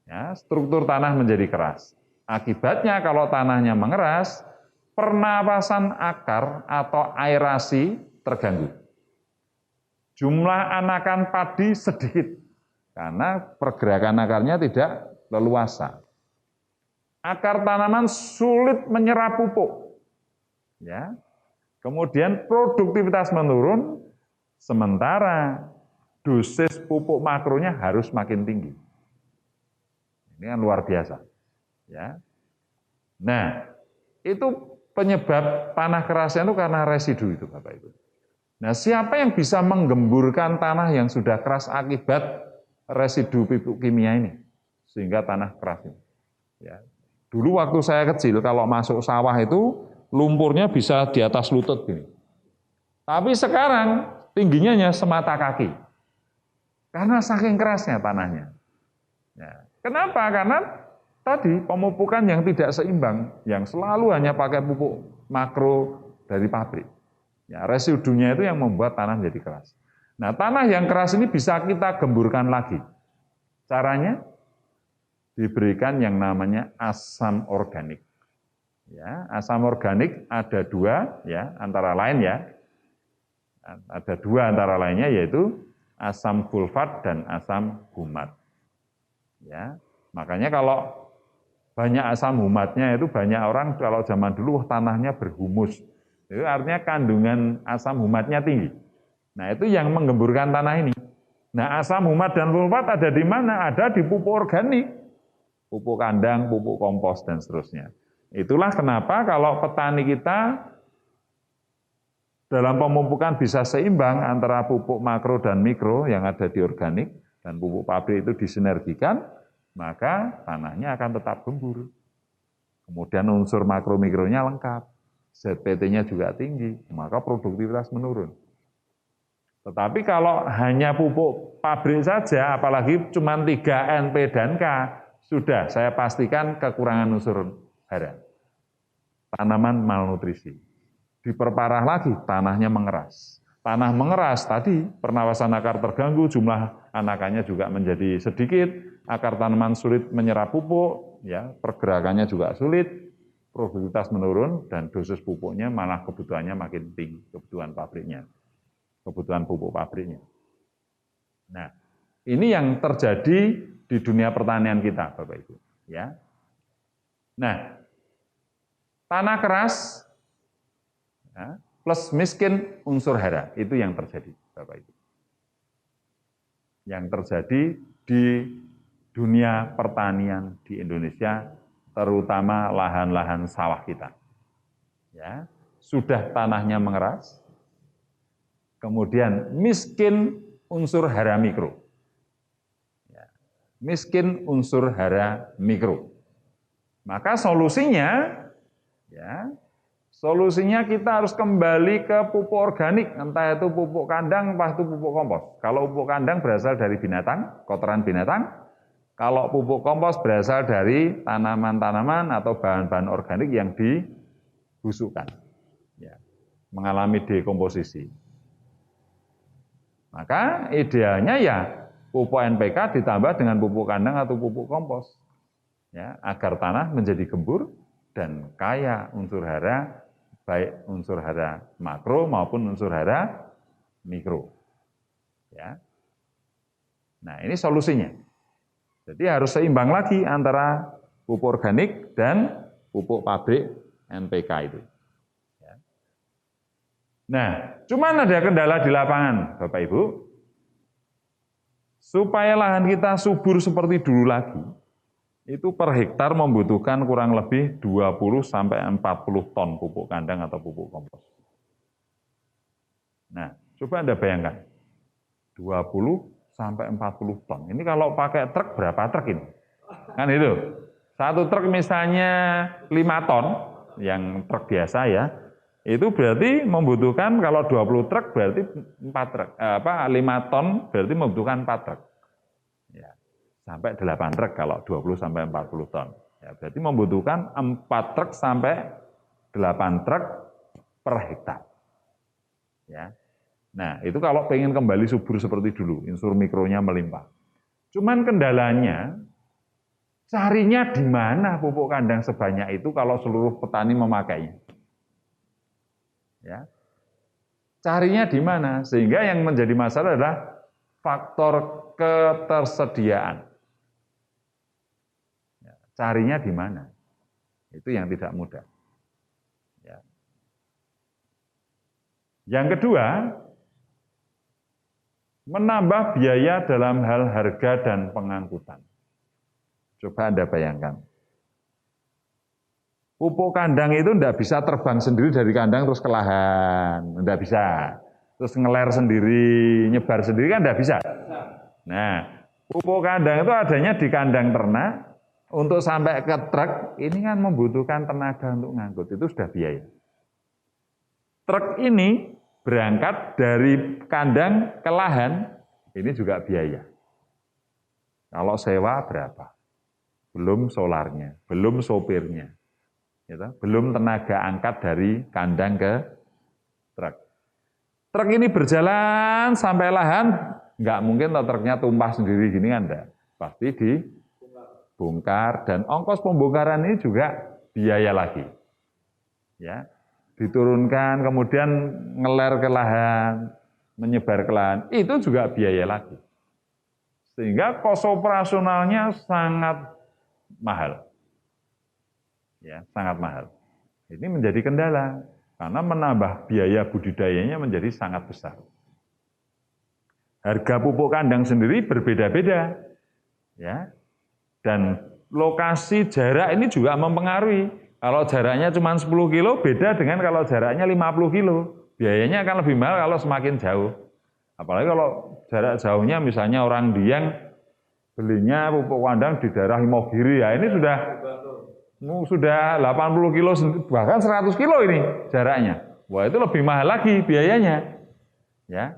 Ya, struktur tanah menjadi keras. Akibatnya kalau tanahnya mengeras, pernapasan akar atau aerasi terganggu. Jumlah anakan padi sedikit karena pergerakan akarnya tidak leluasa. Akar tanaman sulit menyerap pupuk. Ya. Kemudian produktivitas menurun, sementara dosis pupuk makronya harus makin tinggi. Ini kan luar biasa. Ya. Nah, itu penyebab tanah kerasnya itu karena residu itu, Bapak Ibu. Nah, siapa yang bisa menggemburkan tanah yang sudah keras akibat residu pupuk kimia ini? Sehingga tanah keras ini. Ya. Dulu waktu saya kecil, kalau masuk sawah itu, lumpurnya bisa di atas lutut gini. Tapi sekarang, tingginya hanya semata kaki. Karena saking kerasnya tanahnya. Ya. Kenapa? Karena tadi pemupukan yang tidak seimbang, yang selalu hanya pakai pupuk makro dari pabrik. Ya, residunya itu yang membuat tanah menjadi keras. Nah, tanah yang keras ini bisa kita gemburkan lagi. Caranya diberikan yang namanya asam organik. Ya, asam organik ada dua, ya, antara lain ya. Ada dua antara lainnya yaitu asam sulfat dan asam humat. Ya, makanya kalau banyak asam humatnya itu banyak orang kalau zaman dulu tanahnya berhumus. Itu artinya kandungan asam humatnya tinggi. Nah, itu yang menggemburkan tanah ini. Nah, asam humat dan sulfat ada di mana? Ada di pupuk organik. Pupuk kandang, pupuk kompos, dan seterusnya. Itulah kenapa kalau petani kita dalam pemupukan bisa seimbang antara pupuk makro dan mikro yang ada di organik, dan pupuk pabrik itu disinergikan, maka tanahnya akan tetap gembur. Kemudian unsur makro-mikronya lengkap. ZPT-nya juga tinggi, maka produktivitas menurun. Tetapi kalau hanya pupuk pabrik saja, apalagi cuma 3 NP dan K, sudah saya pastikan kekurangan unsur hara. Tanaman malnutrisi. Diperparah lagi, tanahnya mengeras. Tanah mengeras tadi, pernapasan akar terganggu, jumlah anakannya juga menjadi sedikit, akar tanaman sulit menyerap pupuk, ya, pergerakannya juga sulit, produktivitas menurun, dan dosis pupuknya malah kebutuhannya makin tinggi, kebutuhan pabriknya, kebutuhan pupuk pabriknya. Nah, ini yang terjadi di dunia pertanian kita, Bapak Ibu. Ya. Nah, tanah keras ya, plus miskin unsur hara, itu yang terjadi, Bapak Ibu. Yang terjadi di dunia pertanian di Indonesia, terutama lahan-lahan sawah kita. Ya, sudah tanahnya mengeras, kemudian miskin unsur hara mikro. Ya, miskin unsur hara mikro. Maka solusinya, ya, solusinya kita harus kembali ke pupuk organik, entah itu pupuk kandang, entah itu pupuk kompos. Kalau pupuk kandang berasal dari binatang, kotoran binatang. Kalau pupuk kompos berasal dari tanaman-tanaman atau bahan-bahan organik yang dibusukkan, ya, mengalami dekomposisi. Maka idealnya ya pupuk NPK ditambah dengan pupuk kandang atau pupuk kompos, ya, agar tanah menjadi gembur dan kaya unsur hara, baik unsur hara makro maupun unsur hara mikro. Ya. Nah, ini solusinya. Jadi harus seimbang lagi antara pupuk organik dan pupuk pabrik NPK itu. Ya. Nah, cuman ada kendala di lapangan, Bapak Ibu. Supaya lahan kita subur seperti dulu lagi, itu per hektar membutuhkan kurang lebih 20-40 ton pupuk kandang atau pupuk kompos. Nah, coba Anda bayangkan, 20-40 ton. Ini kalau pakai truk, berapa truk ini? Kan itu. Satu truk misalnya 5 ton, yang truk biasa ya, itu berarti membutuhkan, kalau 20 truk berarti 5 ton berarti membutuhkan 4 truk. sampai 8 truk kalau 20 sampai 40 ton. Ya, berarti membutuhkan 4 truk sampai 8 truk per hektar. Ya. Nah, itu kalau pengen kembali subur seperti dulu, unsur mikronya melimpah. Cuman kendalanya, carinya di mana pupuk kandang sebanyak itu kalau seluruh petani memakainya? Ya. Carinya di mana? Sehingga yang menjadi masalah adalah faktor ketersediaan. Ya. Carinya di mana? Itu yang tidak mudah. Ya. Yang kedua, menambah biaya dalam hal harga dan pengangkutan. Coba Anda bayangkan. Pupuk kandang itu tidak bisa terbang sendiri dari kandang terus ke lahan. Tidak bisa. Terus ngeler sendiri, nyebar sendiri kan tidak bisa. Nah, pupuk kandang itu adanya di kandang ternak. Untuk sampai ke truk, ini kan membutuhkan tenaga untuk ngangkut. Itu sudah biaya. Truk ini berangkat dari kandang ke lahan, ini juga biaya. Kalau sewa berapa? Belum solarnya, belum sopirnya, gitu. Belum tenaga angkat dari kandang ke truk. Truk ini berjalan sampai lahan, nggak mungkin truknya tumpah sendiri gini kan enggak. Pasti dibongkar, dan ongkos pembongkaran ini juga biaya lagi. Ya. Diturunkan, kemudian ngeler ke lahan, menyebar ke lahan, itu juga biaya lagi. Sehingga kos operasionalnya sangat mahal. Ya, sangat mahal. Ini menjadi kendala, karena menambah biaya budidayanya menjadi sangat besar. Harga pupuk kandang sendiri berbeda-beda. Ya. Dan lokasi jarak ini juga mempengaruhi. Kalau jaraknya cuma 10 kilo, beda dengan kalau jaraknya 50 kilo. Biayanya akan lebih mahal kalau semakin jauh. Apalagi kalau jarak jauhnya misalnya orang Dieng, belinya pupuk kandang di daerah Imogiri, ya ini sudah 80 kilo, bahkan 100 kilo ini jaraknya. Wah, itu lebih mahal lagi biayanya. Ya.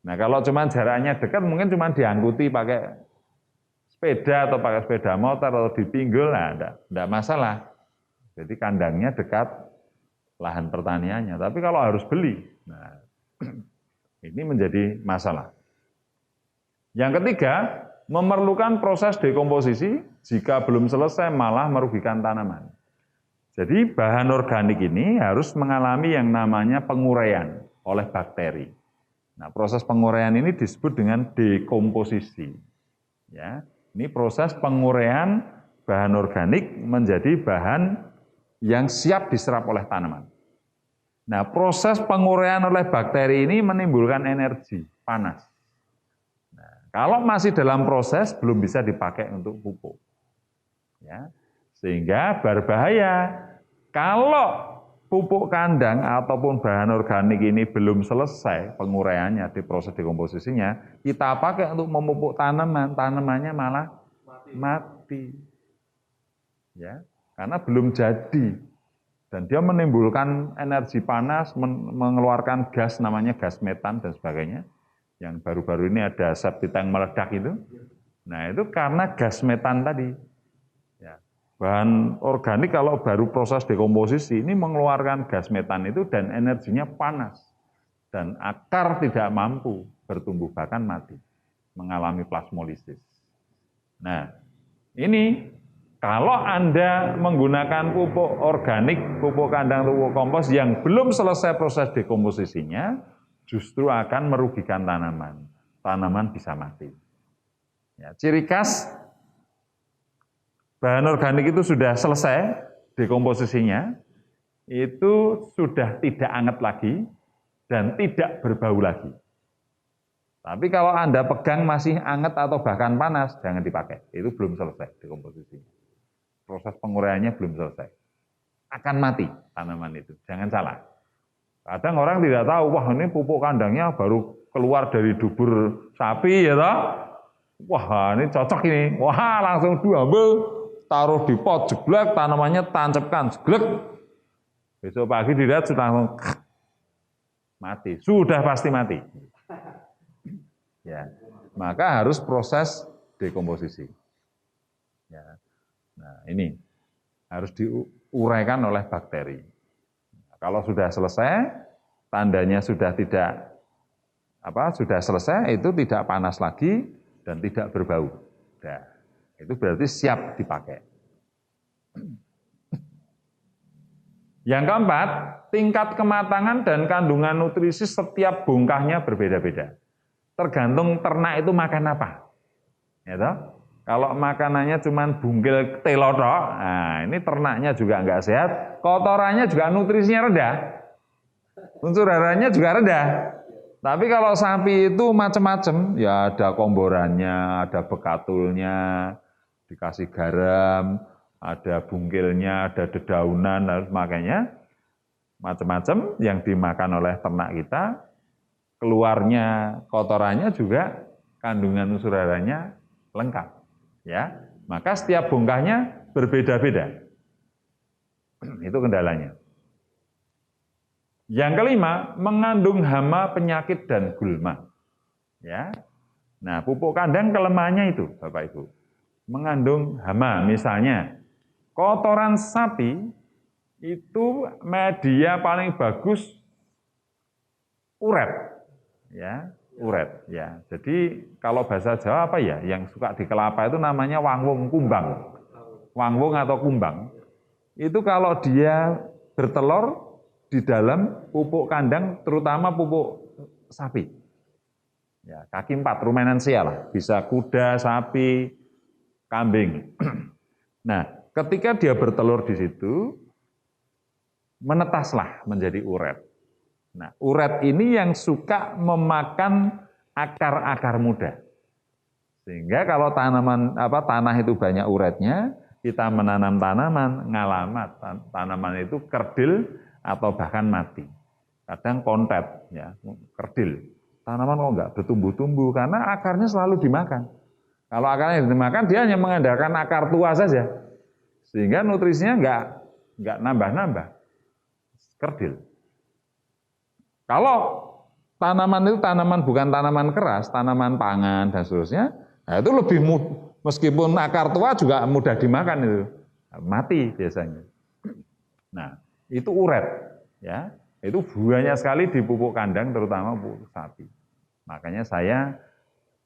Nah, kalau cuma jaraknya dekat, mungkin cuma diangkuti pakai sepeda atau pakai sepeda motor atau dipinggul, nah enggak masalah. Jadi kandangnya dekat lahan pertaniannya. Tapi kalau harus beli, nah, ini menjadi masalah. Yang ketiga, memerlukan proses dekomposisi, jika belum selesai malah merugikan tanaman. Jadi bahan organik ini harus mengalami yang namanya penguraian oleh bakteri. Nah, proses penguraian ini disebut dengan dekomposisi. Ya, ini proses penguraian bahan organik menjadi bahan yang siap diserap oleh tanaman. Nah, proses penguraian oleh bakteri ini menimbulkan energi, panas. Nah, kalau masih dalam proses, belum bisa dipakai untuk pupuk. Ya, sehingga berbahaya. Kalau pupuk kandang ataupun bahan organik ini belum selesai penguraiannya di proses dekomposisinya, kita pakai untuk memupuk tanaman, tanamannya malah mati. Ya. Karena belum jadi, dan dia menimbulkan energi panas, mengeluarkan gas namanya gas metan dan sebagainya. Yang baru-baru ini ada septic tank meledak itu. Nah, itu karena gas metan tadi. Ya. Bahan organik kalau baru proses dekomposisi ini mengeluarkan gas metan itu dan energinya panas, dan akar tidak mampu bertumbuh, bahkan mati, mengalami plasmolisis. Nah, ini kalau Anda menggunakan pupuk organik, pupuk kandang, pupuk kompos yang belum selesai proses dekomposisinya, justru akan merugikan tanaman. Tanaman bisa mati. Ya, ciri khas bahan organik itu sudah selesai dekomposisinya, itu sudah tidak anget lagi dan tidak berbau lagi. Tapi kalau Anda pegang masih anget atau bahkan panas, jangan dipakai. Itu belum selesai dekomposisinya. Proses penguraiannya belum selesai. Akan mati tanaman itu, jangan salah. Kadang orang tidak tahu, wah ini pupuk kandangnya baru keluar dari dubur sapi ya toh. Wah ini cocok ini, wah langsung diambil, taruh di pot, jeblek, tanamannya tancapkan, jeblek. Besok pagi dilihat sudah langsung mati, sudah pasti mati. Ya, maka harus proses dekomposisi. Ya. Nah, ini harus diuraikan oleh bakteri. Kalau sudah selesai, tandanya sudah sudah selesai, itu tidak panas lagi dan tidak berbau. Nah, itu berarti siap dipakai. Yang keempat, tingkat kematangan dan kandungan nutrisi setiap bongkahnya berbeda-beda. Tergantung ternak itu makan apa. Ya toh? Kalau makanannya cuma bungkil telotok, nah ini ternaknya juga nggak sehat, kotorannya juga nutrisinya rendah, unsur haranya juga rendah. Tapi kalau sapi itu macam-macam, ya ada komborannya, ada bekatulnya, dikasih garam, ada bungkilnya, ada dedaunan, dan makanya macam-macam yang dimakan oleh ternak kita, keluarnya kotorannya juga kandungan unsur haranya lengkap. Ya, maka setiap bongkahnya berbeda-beda. Itu kendalanya. Yang kelima, mengandung hama, penyakit dan gulma. Ya. Nah, pupuk kandang kelemahannya itu, Bapak Ibu. Mengandung hama, misalnya kotoran sapi itu media paling bagus uret. Ya, uret ya. Jadi kalau bahasa Jawa apa ya? Yang suka di kelapa itu namanya wangwung kumbang. Wangwung atau kumbang. Itu kalau dia bertelur di dalam pupuk kandang, terutama pupuk sapi. Ya, kaki 4 rumenansia lah, bisa kuda, sapi, kambing. Nah, ketika dia bertelur di situ, menetaslah menjadi uret. Nah, uret ini yang suka memakan akar-akar muda. Sehingga kalau tanah itu banyak uretnya, kita menanam tanaman, ngalamat tanaman itu kerdil atau bahkan mati. Kadang kontet, ya, kerdil. Tanaman kok enggak bertumbuh-tumbuh karena akarnya selalu dimakan. Kalau akarnya dimakan, dia hanya mengandalkan akar tua saja. Sehingga nutrisinya enggak nambah-nambah. Kerdil. Kalau tanaman itu bukan tanaman keras, tanaman pangan dan seterusnya, nah itu lebih mudah, meskipun akar tua juga mudah dimakan itu, mati biasanya. Nah, itu uret, ya, itu banyak sekali di pupuk kandang, terutama pupuk sapi. Makanya saya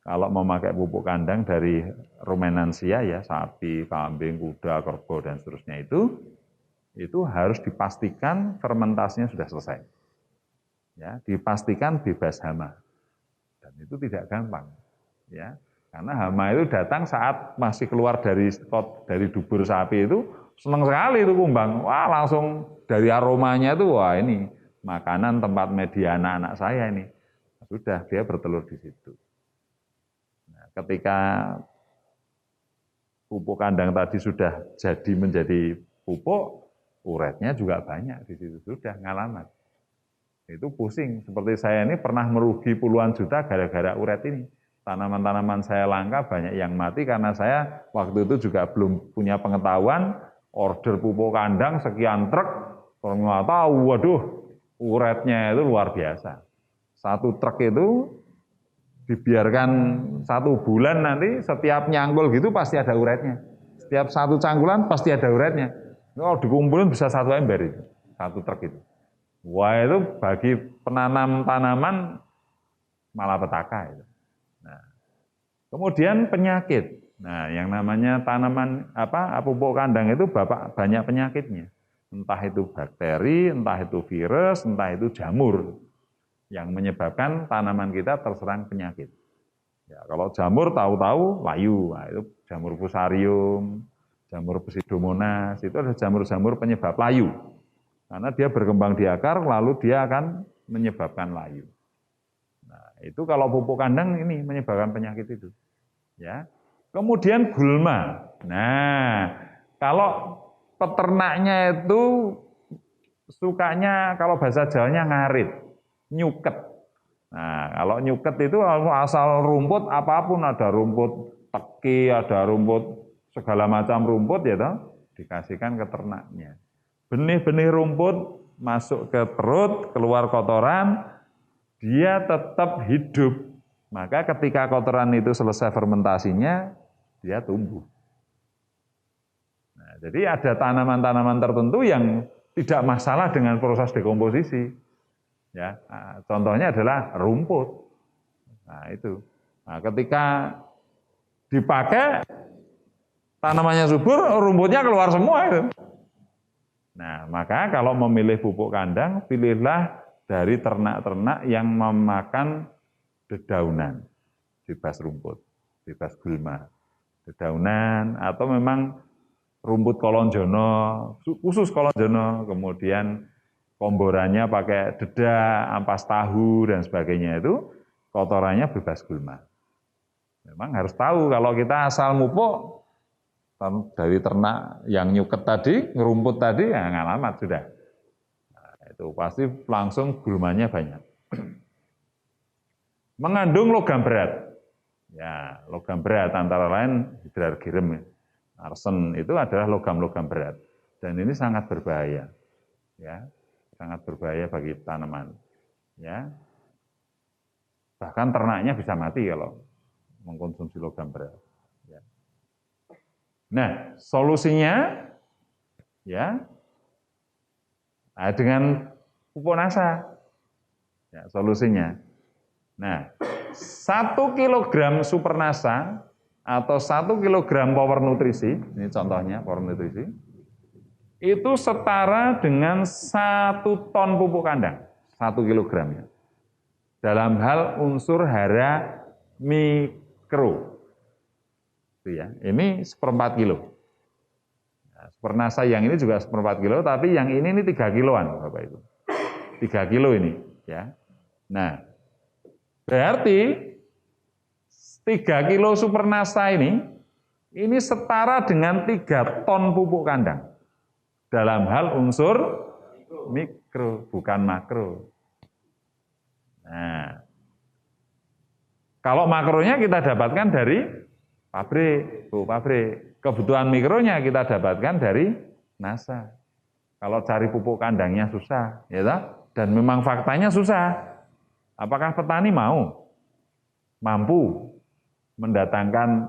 kalau memakai pupuk kandang dari rumenansia ya, sapi, kambing, kuda, kerbau dan seterusnya itu harus dipastikan fermentasinya sudah selesai. Ya, dipastikan bebas hama. Dan itu tidak gampang. Ya, karena hama itu datang saat masih keluar dari dubur sapi itu senang sekali itu kumbang. Wah, langsung dari aromanya itu, wah ini makanan tempat media anak-anak saya ini. Sudah, dia bertelur di situ. Nah, ketika pupuk kandang tadi sudah jadi menjadi pupuk, uretnya juga banyak di situ, sudah ngalamat. Itu pusing, seperti saya ini pernah merugi puluhan juta gara-gara uret ini. Tanaman-tanaman saya langka, banyak yang mati karena saya waktu itu juga belum punya pengetahuan, order pupuk kandang sekian truk, ternyata waduh, uretnya itu luar biasa. Satu truk itu dibiarkan 1 bulan nanti setiap nyangkul gitu pasti ada uretnya. Setiap 1 cangkulan pasti ada uretnya. Kalau dikumpulin bisa 1 ember itu, 1 truk itu. Wah, itu bagi penanam tanaman malapetaka itu. Nah, kemudian penyakit. Nah, yang namanya tanaman pupuk kandang itu banyak penyakitnya. Entah itu bakteri, entah itu virus, entah itu jamur yang menyebabkan tanaman kita terserang penyakit. Ya, kalau jamur tahu-tahu layu, nah, itu jamur fusarium, jamur pseudomonas, itu ada jamur-jamur penyebab layu. Karena dia berkembang di akar, lalu dia akan menyebabkan layu. Nah, itu kalau pupuk kandang ini menyebabkan penyakit itu. Ya. Kemudian gulma. Nah, kalau peternaknya itu sukanya, kalau bahasa Jawanya ngarit, nyuket. Nah, kalau nyuket itu asal rumput apapun, ada rumput teki, ada rumput segala macam rumput ya toh, dikasihkan ke ternaknya. Benih-benih rumput masuk ke perut, keluar kotoran, dia tetap hidup. Maka ketika kotoran itu selesai fermentasinya, dia tumbuh. jadi ada tanaman-tanaman tertentu yang tidak masalah dengan proses dekomposisi. Ya, contohnya adalah rumput. Nah, itu. Nah, ketika dipakai tanamannya subur, rumputnya keluar semua itu. Nah, maka kalau memilih pupuk kandang, pilihlah dari ternak-ternak yang memakan dedaunan, bebas rumput, bebas gulma, dedaunan, atau memang rumput kolonjono, khusus kolonjono, kemudian komborannya pakai dedak, ampas tahu, dan sebagainya itu, kotorannya bebas gulma. Memang harus tahu kalau kita asal mupuk, dari ternak yang nyuket tadi, ngerumput tadi, ya ngalamat sudah. Nah, itu pasti langsung gulmanya banyak. Mengandung logam berat. Ya, logam berat antara lain hidrargyrum, arsen itu adalah logam-logam berat. Dan ini sangat berbahaya. Ya, sangat berbahaya bagi tanaman. Ya. Bahkan ternaknya bisa mati kalau mengkonsumsi logam berat. Ya. Nah, solusinya ya dengan pupuk nasa. Ya, solusinya. Nah, 1 kg super nasa atau 1 kg power nutrisi, ini contohnya power nutrisi, itu setara dengan 1 ton pupuk kandang, 1 kg-nya. Dalam hal unsur hara mikro. Ya, ini 1/4 kilo. Nah, super nasa yang ini juga 1/4 kilo, tapi yang ini 3 kiloan, Bapak Ibu. 3 kilo ini, ya. Nah, berarti 3 kilo super nasa ini setara dengan 3 ton pupuk kandang. Dalam hal unsur mikro, bukan makro. Nah, kalau makronya kita dapatkan dari pabrik, pupuk pabrik. Kebutuhan mikronya kita dapatkan dari nasa. Kalau cari pupuk kandangnya susah, ya toh? Dan memang faktanya susah. Apakah petani mampu mendatangkan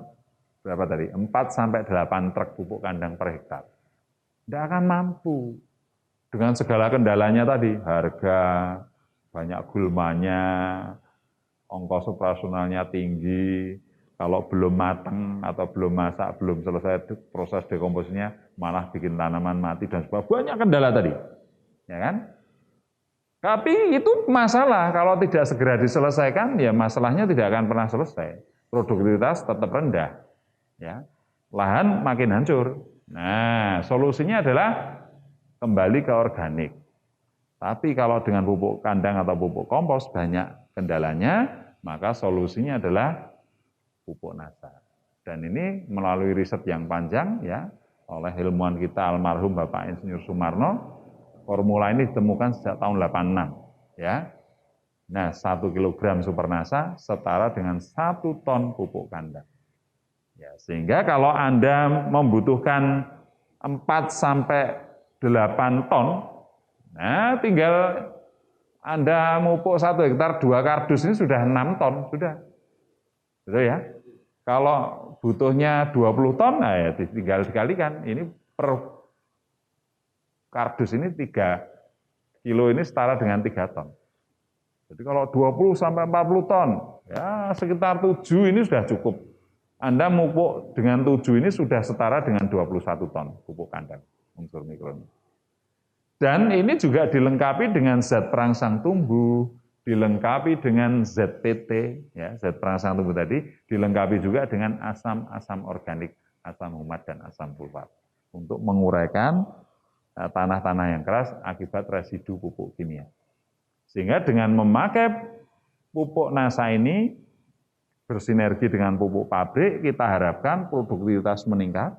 berapa tadi? 4 sampai 8 truk pupuk kandang per hektar? Tidak akan mampu. Dengan segala kendalanya tadi, harga, banyak gulmanya, ongkos operasionalnya tinggi, kalau belum matang atau belum masak, belum selesai proses dekomposisinya, malah bikin tanaman mati dan sebagainya. Banyak kendala tadi. Ya kan? Tapi itu masalah, kalau tidak segera diselesaikan, ya masalahnya tidak akan pernah selesai. Produktivitas tetap rendah. Ya. Lahan makin hancur. Nah, solusinya adalah kembali ke organik. Tapi kalau dengan pupuk kandang atau pupuk kompos banyak kendalanya, maka solusinya adalah pupuk nasa. Dan ini melalui riset yang panjang ya oleh ilmuwan kita almarhum Bapak Insinyur Sumarno, formula ini ditemukan sejak tahun 86 ya. Nah, 1 kg super nasa setara dengan 1 ton pupuk kandang. Ya, sehingga kalau Anda membutuhkan 4 sampai 8 ton, nah tinggal Anda mupuk 1 hektar 2 kardus ini sudah 6 ton, sudah. Betul ya? Kalau butuhnya 20 ton, nah ya tinggal dikalikan. Ini per kardus ini 3 kilo ini setara dengan 3 ton. Jadi kalau 20 sampai 40 ton, ya sekitar 7 ini sudah cukup. Anda mupuk dengan 7 ini sudah setara dengan 21 ton pupuk kandang unsur mikro. Dan ini juga dilengkapi dengan zat perangsang tumbuh, dilengkapi dengan ZPT, ya, zat perangsang tumbuh tadi, dilengkapi juga dengan asam-asam organik, asam humat dan asam sulfat untuk menguraikan tanah-tanah yang keras akibat residu pupuk kimia. Sehingga dengan memakai pupuk nasa ini bersinergi dengan pupuk pabrik, kita harapkan produktivitas meningkat,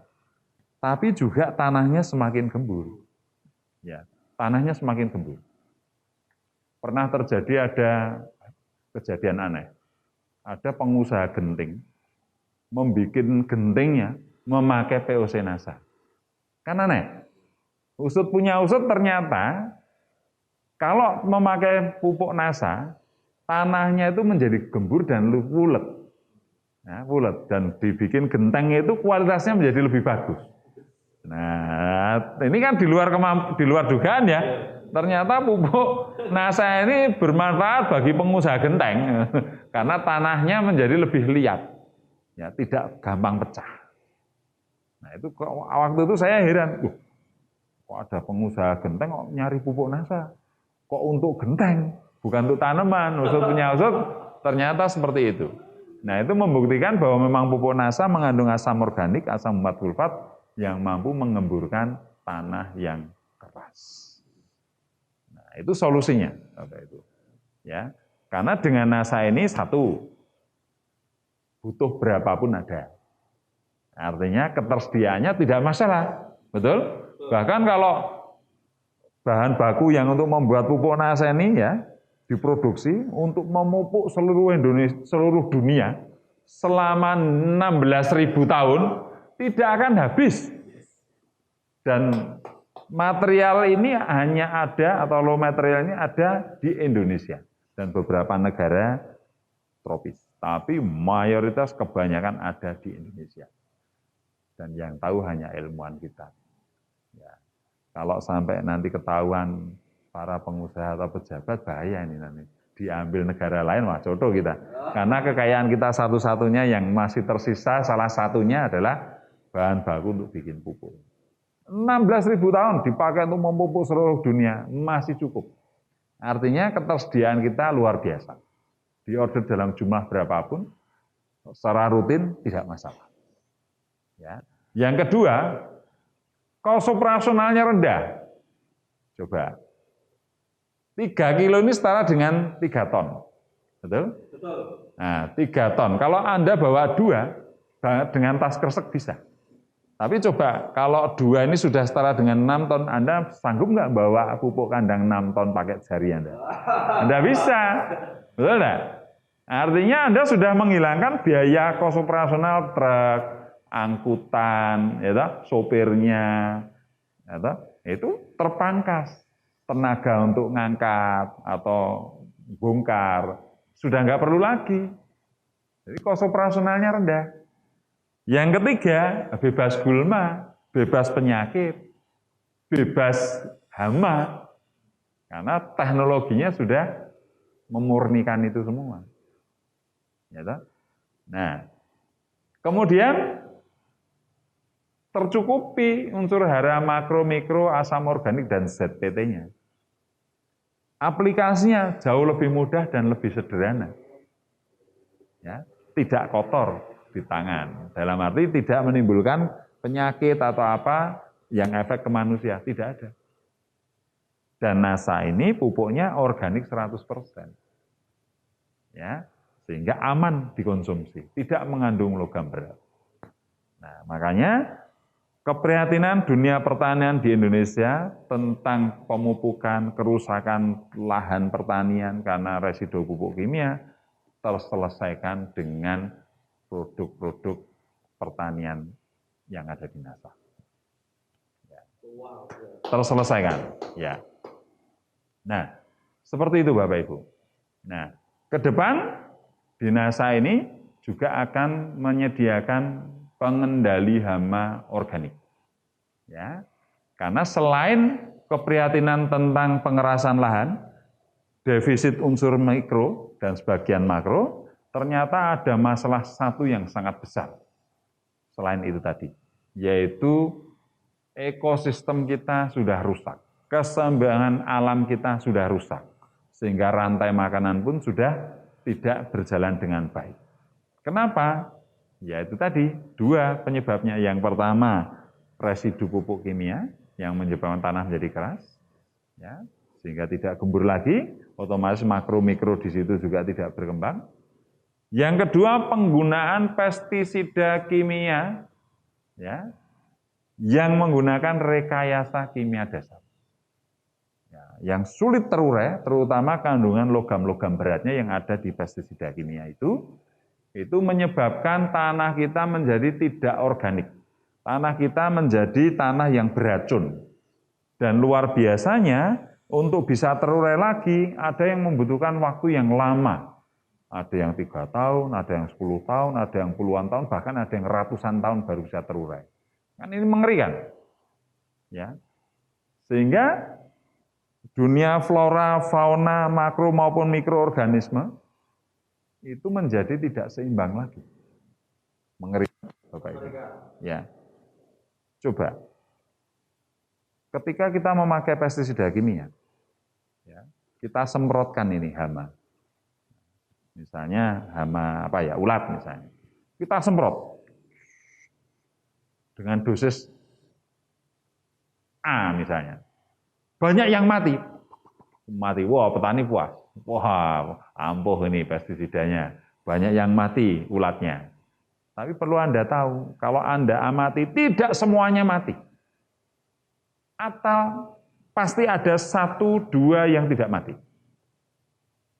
tapi juga tanahnya semakin gembur. Ya, tanahnya semakin gembur. Pernah terjadi ada kejadian aneh. Ada pengusaha genting membuat gentingnya memakai POC nasa. Kan aneh. Usut punya usut ternyata kalau memakai pupuk nasa, tanahnya itu menjadi gembur dan wulet. Ya, wulet dan dibikin genteng itu kualitasnya menjadi lebih bagus. Nah, ini kan di luar dugaan ya. Ternyata pupuk NASA ini bermanfaat bagi pengusaha genteng karena tanahnya menjadi lebih liat, ya tidak gampang pecah. Nah itu waktu itu saya heran, kok ada pengusaha genteng kok nyari pupuk NASA, kok untuk genteng, bukan untuk tanaman, usut punya usut, ternyata seperti itu. Nah itu membuktikan bahwa memang pupuk NASA mengandung asam organik, asam empat sulfat yang mampu mengemburkan tanah yang keras. Itu solusinya, Bapak Ibu. Ya, karena dengan NASA ini satu, butuh berapapun ada. Artinya ketersediaannya tidak masalah, betul? Bahkan kalau bahan baku yang untuk membuat pupuk NASA ini ya diproduksi untuk memupuk seluruh Indonesia, seluruh dunia selama 16.000 tahun tidak akan habis. Dan material ini hanya ada, atau raw material ini ada di Indonesia dan beberapa negara tropis. Tapi mayoritas kebanyakan ada di Indonesia. Dan yang tahu hanya ilmuwan kita. Ya. Kalau sampai nanti ketahuan para pengusaha atau pejabat, bahaya ini nanti. Diambil negara lain, wah jodoh kita. Karena kekayaan kita satu-satunya yang masih tersisa, salah satunya adalah bahan baku untuk bikin pupuk. 16.000 tahun dipakai untuk memupuk seluruh dunia, masih cukup. Artinya ketersediaan kita luar biasa. Diorder dalam jumlah berapapun, secara rutin tidak masalah. Ya. Yang kedua, cost operasionalnya rendah. Coba. 3 kilo ini setara dengan 3 ton. Betul? Betul. Nah, 3 ton. Kalau Anda bawa 2, dengan tas kresek bisa. Tapi coba, kalau 2 ini sudah setara dengan 6 ton, Anda sanggup nggak bawa pupuk kandang 6 ton pakai jari Anda? Anda bisa. Betul nggak? Artinya Anda sudah menghilangkan biaya kos operasional truk, angkutan, ya, sopirnya, ya, itu terpangkas. Tenaga untuk ngangkat atau bongkar, sudah nggak perlu lagi. Jadi kos operasionalnya rendah. Yang ketiga, bebas gulma, bebas penyakit, bebas hama, karena teknologinya sudah memurnikan itu semua. Ya, nah, kemudian tercukupi unsur hara makro, mikro, asam organik, dan ZPT-nya. Aplikasinya jauh lebih mudah dan lebih sederhana. Ya, tidak kotor di tangan. Dalam arti tidak menimbulkan penyakit atau apa yang efek ke manusia, tidak ada. Dan NASA ini pupuknya organik 100%. Ya, sehingga aman dikonsumsi, tidak mengandung logam berat. Nah, makanya keprihatinan dunia pertanian di Indonesia tentang pemupukan, kerusakan lahan pertanian karena residu pupuk kimia terselesaikan dengan produk-produk pertanian yang ada di NASA. Ya. Terselesaikan. Ya. Nah, seperti itu Bapak Ibu. Nah, ke depan di NASA ini juga akan menyediakan pengendali hama organik. Ya. Karena selain keprihatinan tentang pengerasan lahan, defisit unsur mikro dan sebagian makro, ternyata ada masalah satu yang sangat besar. Selain itu tadi, yaitu ekosistem kita sudah rusak. Keseimbangan alam kita sudah rusak. Sehingga rantai makanan pun sudah tidak berjalan dengan baik. Kenapa? Ya itu tadi, 2 penyebabnya. Yang pertama, residu pupuk kimia yang menyebabkan tanah menjadi keras, ya, sehingga tidak gembur lagi, otomatis makro mikro di situ juga tidak berkembang. Yang kedua, penggunaan pestisida kimia, ya, yang menggunakan rekayasa kimia dasar, ya, yang sulit terurai, terutama kandungan logam-logam beratnya yang ada di pestisida kimia itu menyebabkan tanah kita menjadi tidak organik. Tanah kita menjadi tanah yang beracun. Dan luar biasanya, untuk bisa terurai lagi, ada yang membutuhkan waktu yang lama. Ada yang 3 tahun, ada yang 10 tahun, ada yang puluhan tahun, bahkan ada yang ratusan tahun baru bisa terurai. Kan ini mengerikan. Ya. Sehingga dunia flora, fauna, makro maupun mikroorganisme itu menjadi tidak seimbang lagi. Mengerikan, Bapak Ibu. Ya. Coba, ketika kita memakai pestisida kimia, ya, kita semprotkan ini hama. Misalnya hama ulat misalnya. Kita semprot dengan dosis A misalnya. Banyak yang mati. Wah, petani puas. Wah, ampuh ini pestisidanya. Banyak yang mati ulatnya. Tapi perlu Anda tahu, kalau Anda amati, tidak semuanya mati. Atau pasti ada 1-2 yang tidak mati.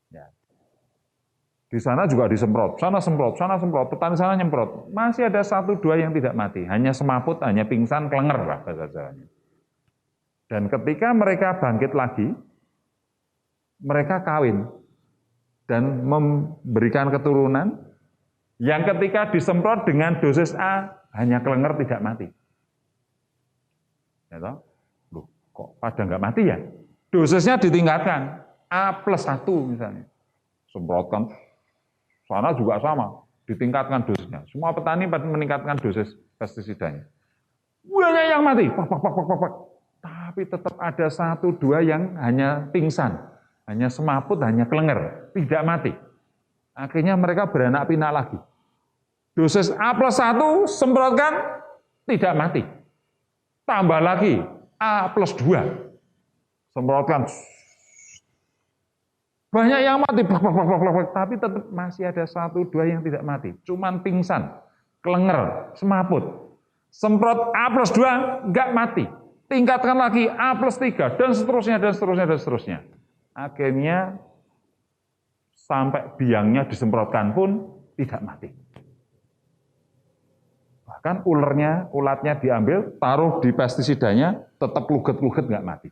Ya. Di sana juga disemprot, sana semprot, petani sana nyemprot. Masih ada 1-2 yang tidak mati, hanya semaput, hanya pingsan, kelenger lah bahasa Jawanya. Dan ketika mereka bangkit lagi, mereka kawin dan memberikan keturunan yang ketika disemprot dengan dosis A hanya kelenger tidak mati. Ya toh? Loh, kok pada nggak mati ya? Dosisnya ditingkatkan A+1 misalnya, semprotkan. Sana juga sama, ditingkatkan dosisnya. Semua petani meningkatkan dosis pestisidanya. Banyak yang mati, tapi tetap ada 1-2 yang hanya pingsan, hanya semaput, hanya kelenger, tidak mati. Akhirnya mereka beranak pinak lagi. Dosis A+1 semprotkan, tidak mati. Tambah lagi A+2, semprotkan. Banyak yang mati, tapi tetap masih ada 1-2 yang tidak mati. Cuman pingsan, kelenger, semaput. Semprot A+2, enggak mati. Tingkatkan lagi A+3, dan seterusnya, dan seterusnya, dan seterusnya. Akhirnya, sampai biangnya disemprotkan pun tidak mati. Bahkan ulatnya diambil, taruh di pestisidanya, tetap luget-luget enggak mati.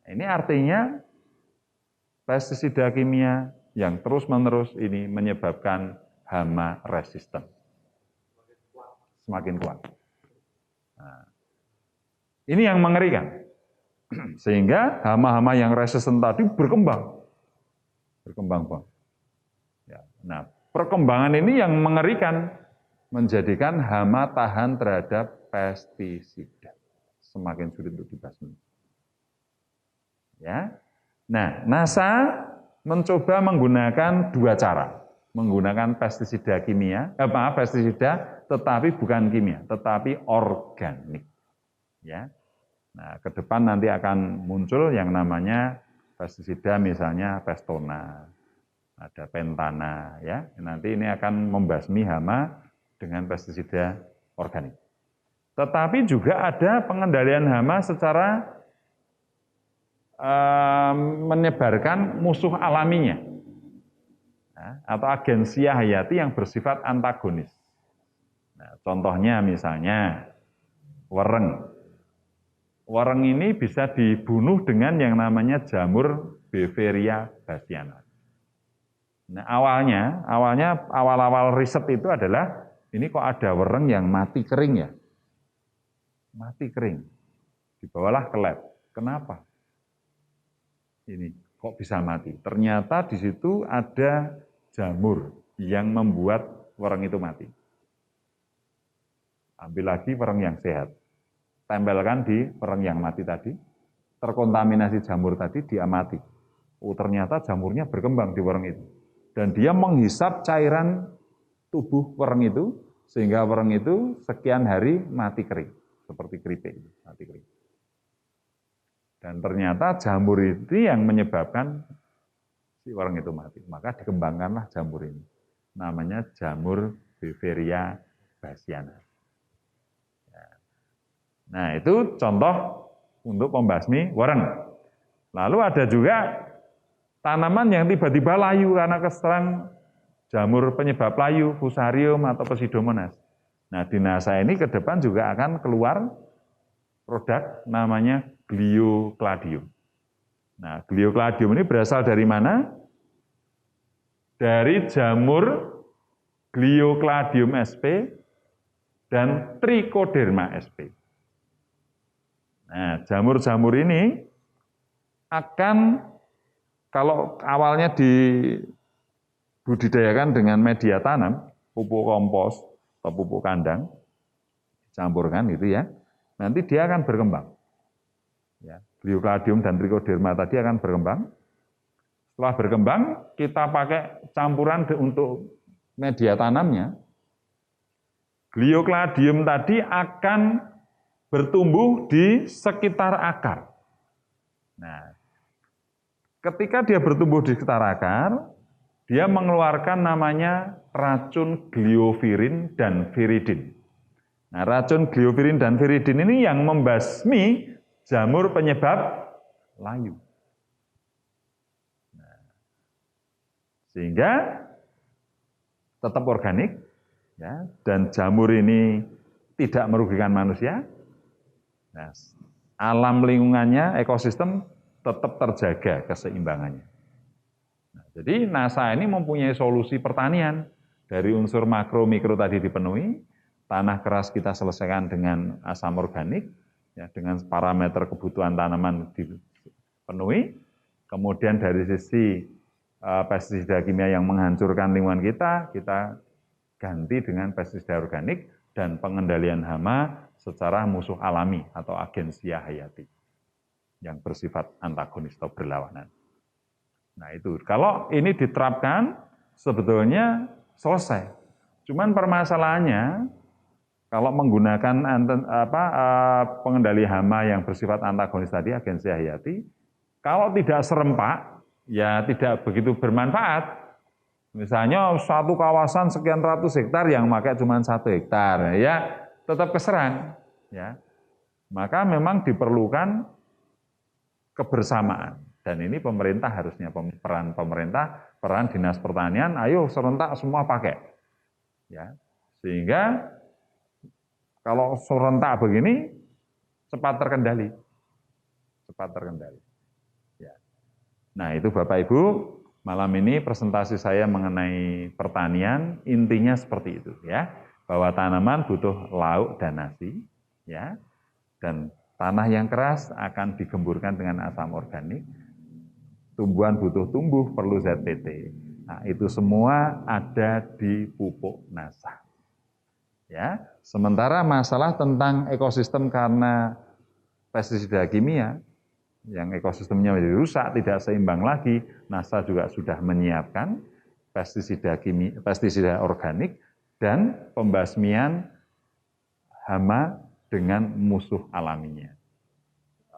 Ini artinya, pestisida kimia yang terus-menerus ini menyebabkan hama resisten. Semakin kuat. Nah, ini yang mengerikan. Sehingga hama-hama yang resisten tadi berkembang. Berkembang. Ya. Nah, perkembangan ini yang mengerikan, menjadikan hama tahan terhadap pestisida. Semakin sulit untuk dibasmi. Ya. Nah, NASA mencoba menggunakan 2 cara. Menggunakan pestisida pestisida tetapi bukan kimia, tetapi organik. Ya. Nah, ke depan nanti akan muncul yang namanya pestisida misalnya Pestona, ada Pentana, ya. Nanti ini akan membasmi hama dengan pestisida organik. Tetapi juga ada pengendalian hama secara menyebarkan musuh alaminya atau agensia hayati yang bersifat antagonis. Nah, contohnya misalnya wereng. Wereng ini bisa dibunuh dengan yang namanya jamur Beveria bassiana. Nah, awal-awal riset itu adalah ini kok ada wereng yang mati kering ya? Mati kering. Dibawalah ke lab. Kenapa? Ini kok bisa mati? Ternyata di situ ada jamur yang membuat wereng itu mati. Ambil lagi wereng yang sehat, tempelkan di wereng yang mati tadi, terkontaminasi jamur tadi, dia mati. Oh, ternyata jamurnya berkembang di wereng itu. Dan dia menghisap cairan tubuh wereng itu, sehingga wereng itu sekian hari mati kering, seperti keripik, mati kering. Dan ternyata jamur itu yang menyebabkan si wereng itu mati. Maka dikembangkanlah jamur ini. Namanya jamur Beveria bassiana. Nah, itu contoh untuk pembasmi wereng. Lalu ada juga tanaman yang tiba-tiba layu karena keserang jamur penyebab layu, Fusarium atau Pseudomonas. Nah, di NASA ini ke depan juga akan keluar produk namanya Gliocladium. Nah, Gliocladium ini berasal dari mana? Dari jamur Gliocladium sp dan Trichoderma sp. Nah, jamur-jamur ini akan, kalau awalnya dibudidayakan dengan media tanam, pupuk kompos atau pupuk kandang, campurkan gitu ya, nanti dia akan berkembang. Ya, Gliocladium dan Trichoderma tadi akan berkembang. Setelah berkembang, kita pakai campuran untuk media tanamnya. Gliocladium tadi akan bertumbuh di sekitar akar. Nah, ketika dia bertumbuh di sekitar akar, dia mengeluarkan namanya racun gliovirin dan viridin. Nah, racun gliovirin dan viridin ini yang membasmi jamur penyebab layu. Nah, sehingga tetap organik, ya, dan jamur ini tidak merugikan manusia. Nah, alam lingkungannya, ekosistem tetap terjaga keseimbangannya. Nah, jadi NASA ini mempunyai solusi pertanian dari unsur makro mikro tadi dipenuhi, tanah keras kita selesaikan dengan asam organik, ya, dengan parameter kebutuhan tanaman dipenuhi, kemudian dari sisi pestisida kimia yang menghancurkan lingkungan kita ganti dengan pestisida organik dan pengendalian hama secara musuh alami atau agensia hayati yang bersifat antagonis atau berlawanan. Nah itu, kalau ini diterapkan sebetulnya selesai. Cuman permasalahannya kalau menggunakan pengendali hama yang bersifat antagonis tadi, agensia hayati, kalau tidak serempak, ya tidak begitu bermanfaat. Misalnya satu kawasan sekian ratus hektar yang pakai cuma 1 hektar, ya tetap keserang, ya. Maka memang diperlukan kebersamaan, dan ini pemerintah harusnya, peran dinas pertanian, ayo serentak semua pakai, ya, sehingga kalau serentak begini cepat terkendali, ya. Nah itu Bapak Ibu, malam ini presentasi saya mengenai pertanian, intinya seperti itu, ya. Bahwa tanaman butuh lauk dan nasi, ya, dan tanah yang keras akan digemburkan dengan asam organik. Tumbuhan butuh tumbuh, perlu ZPT. Nah, itu semua ada di pupuk NASA. Ya, sementara masalah tentang ekosistem karena pestisida kimia, yang ekosistemnya menjadi rusak, tidak seimbang lagi, NASA juga sudah menyiapkan pestisida organik dan pembasmian hama dengan musuh alaminya.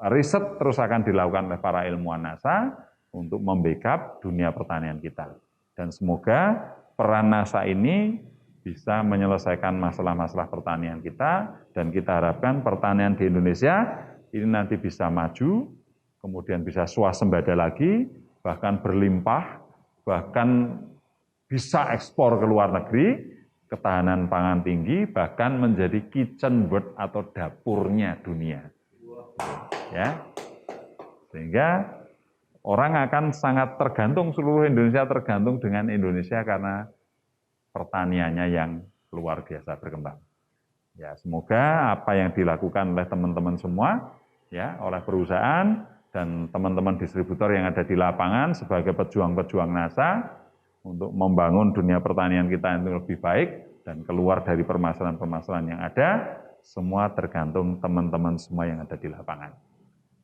Riset terus akan dilakukan oleh para ilmuwan NASA untuk membackup dunia pertanian kita. Dan semoga peran NASA ini bisa menyelesaikan masalah-masalah pertanian kita, dan kita harapkan pertanian di Indonesia ini nanti bisa maju, kemudian bisa swasembada lagi, bahkan berlimpah, bahkan bisa ekspor ke luar negeri, ketahanan pangan tinggi, bahkan menjadi kitchen world atau dapurnya dunia. Ya, sehingga orang akan sangat tergantung, seluruh Indonesia tergantung dengan Indonesia karena pertaniannya yang luar biasa berkembang. Ya, semoga apa yang dilakukan oleh teman-teman semua, ya, oleh perusahaan dan teman-teman distributor yang ada di lapangan sebagai pejuang-pejuang NASA untuk membangun dunia pertanian kita yang lebih baik dan keluar dari permasalahan-permasalahan yang ada, semua tergantung teman-teman semua yang ada di lapangan.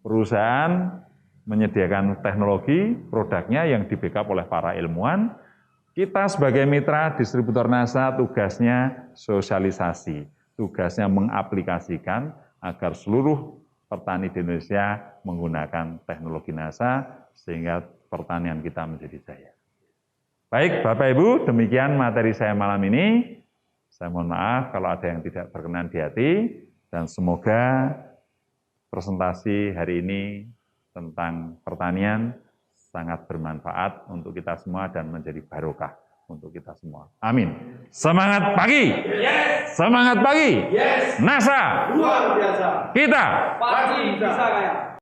Perusahaan menyediakan teknologi, produknya yang di-backup oleh para ilmuwan. Kita sebagai mitra distributor NASA tugasnya sosialisasi, tugasnya mengaplikasikan agar seluruh petani di Indonesia menggunakan teknologi NASA sehingga pertanian kita menjadi jaya. Baik Bapak Ibu, demikian materi saya malam ini. Saya mohon maaf kalau ada yang tidak berkenan di hati, dan semoga presentasi hari ini tentang pertanian sangat bermanfaat untuk kita semua dan menjadi barokah untuk kita semua. Amin. Semangat pagi. Yes. Semangat pagi. Yes. NASA. Luar biasa. Kita pasti bisa kaya.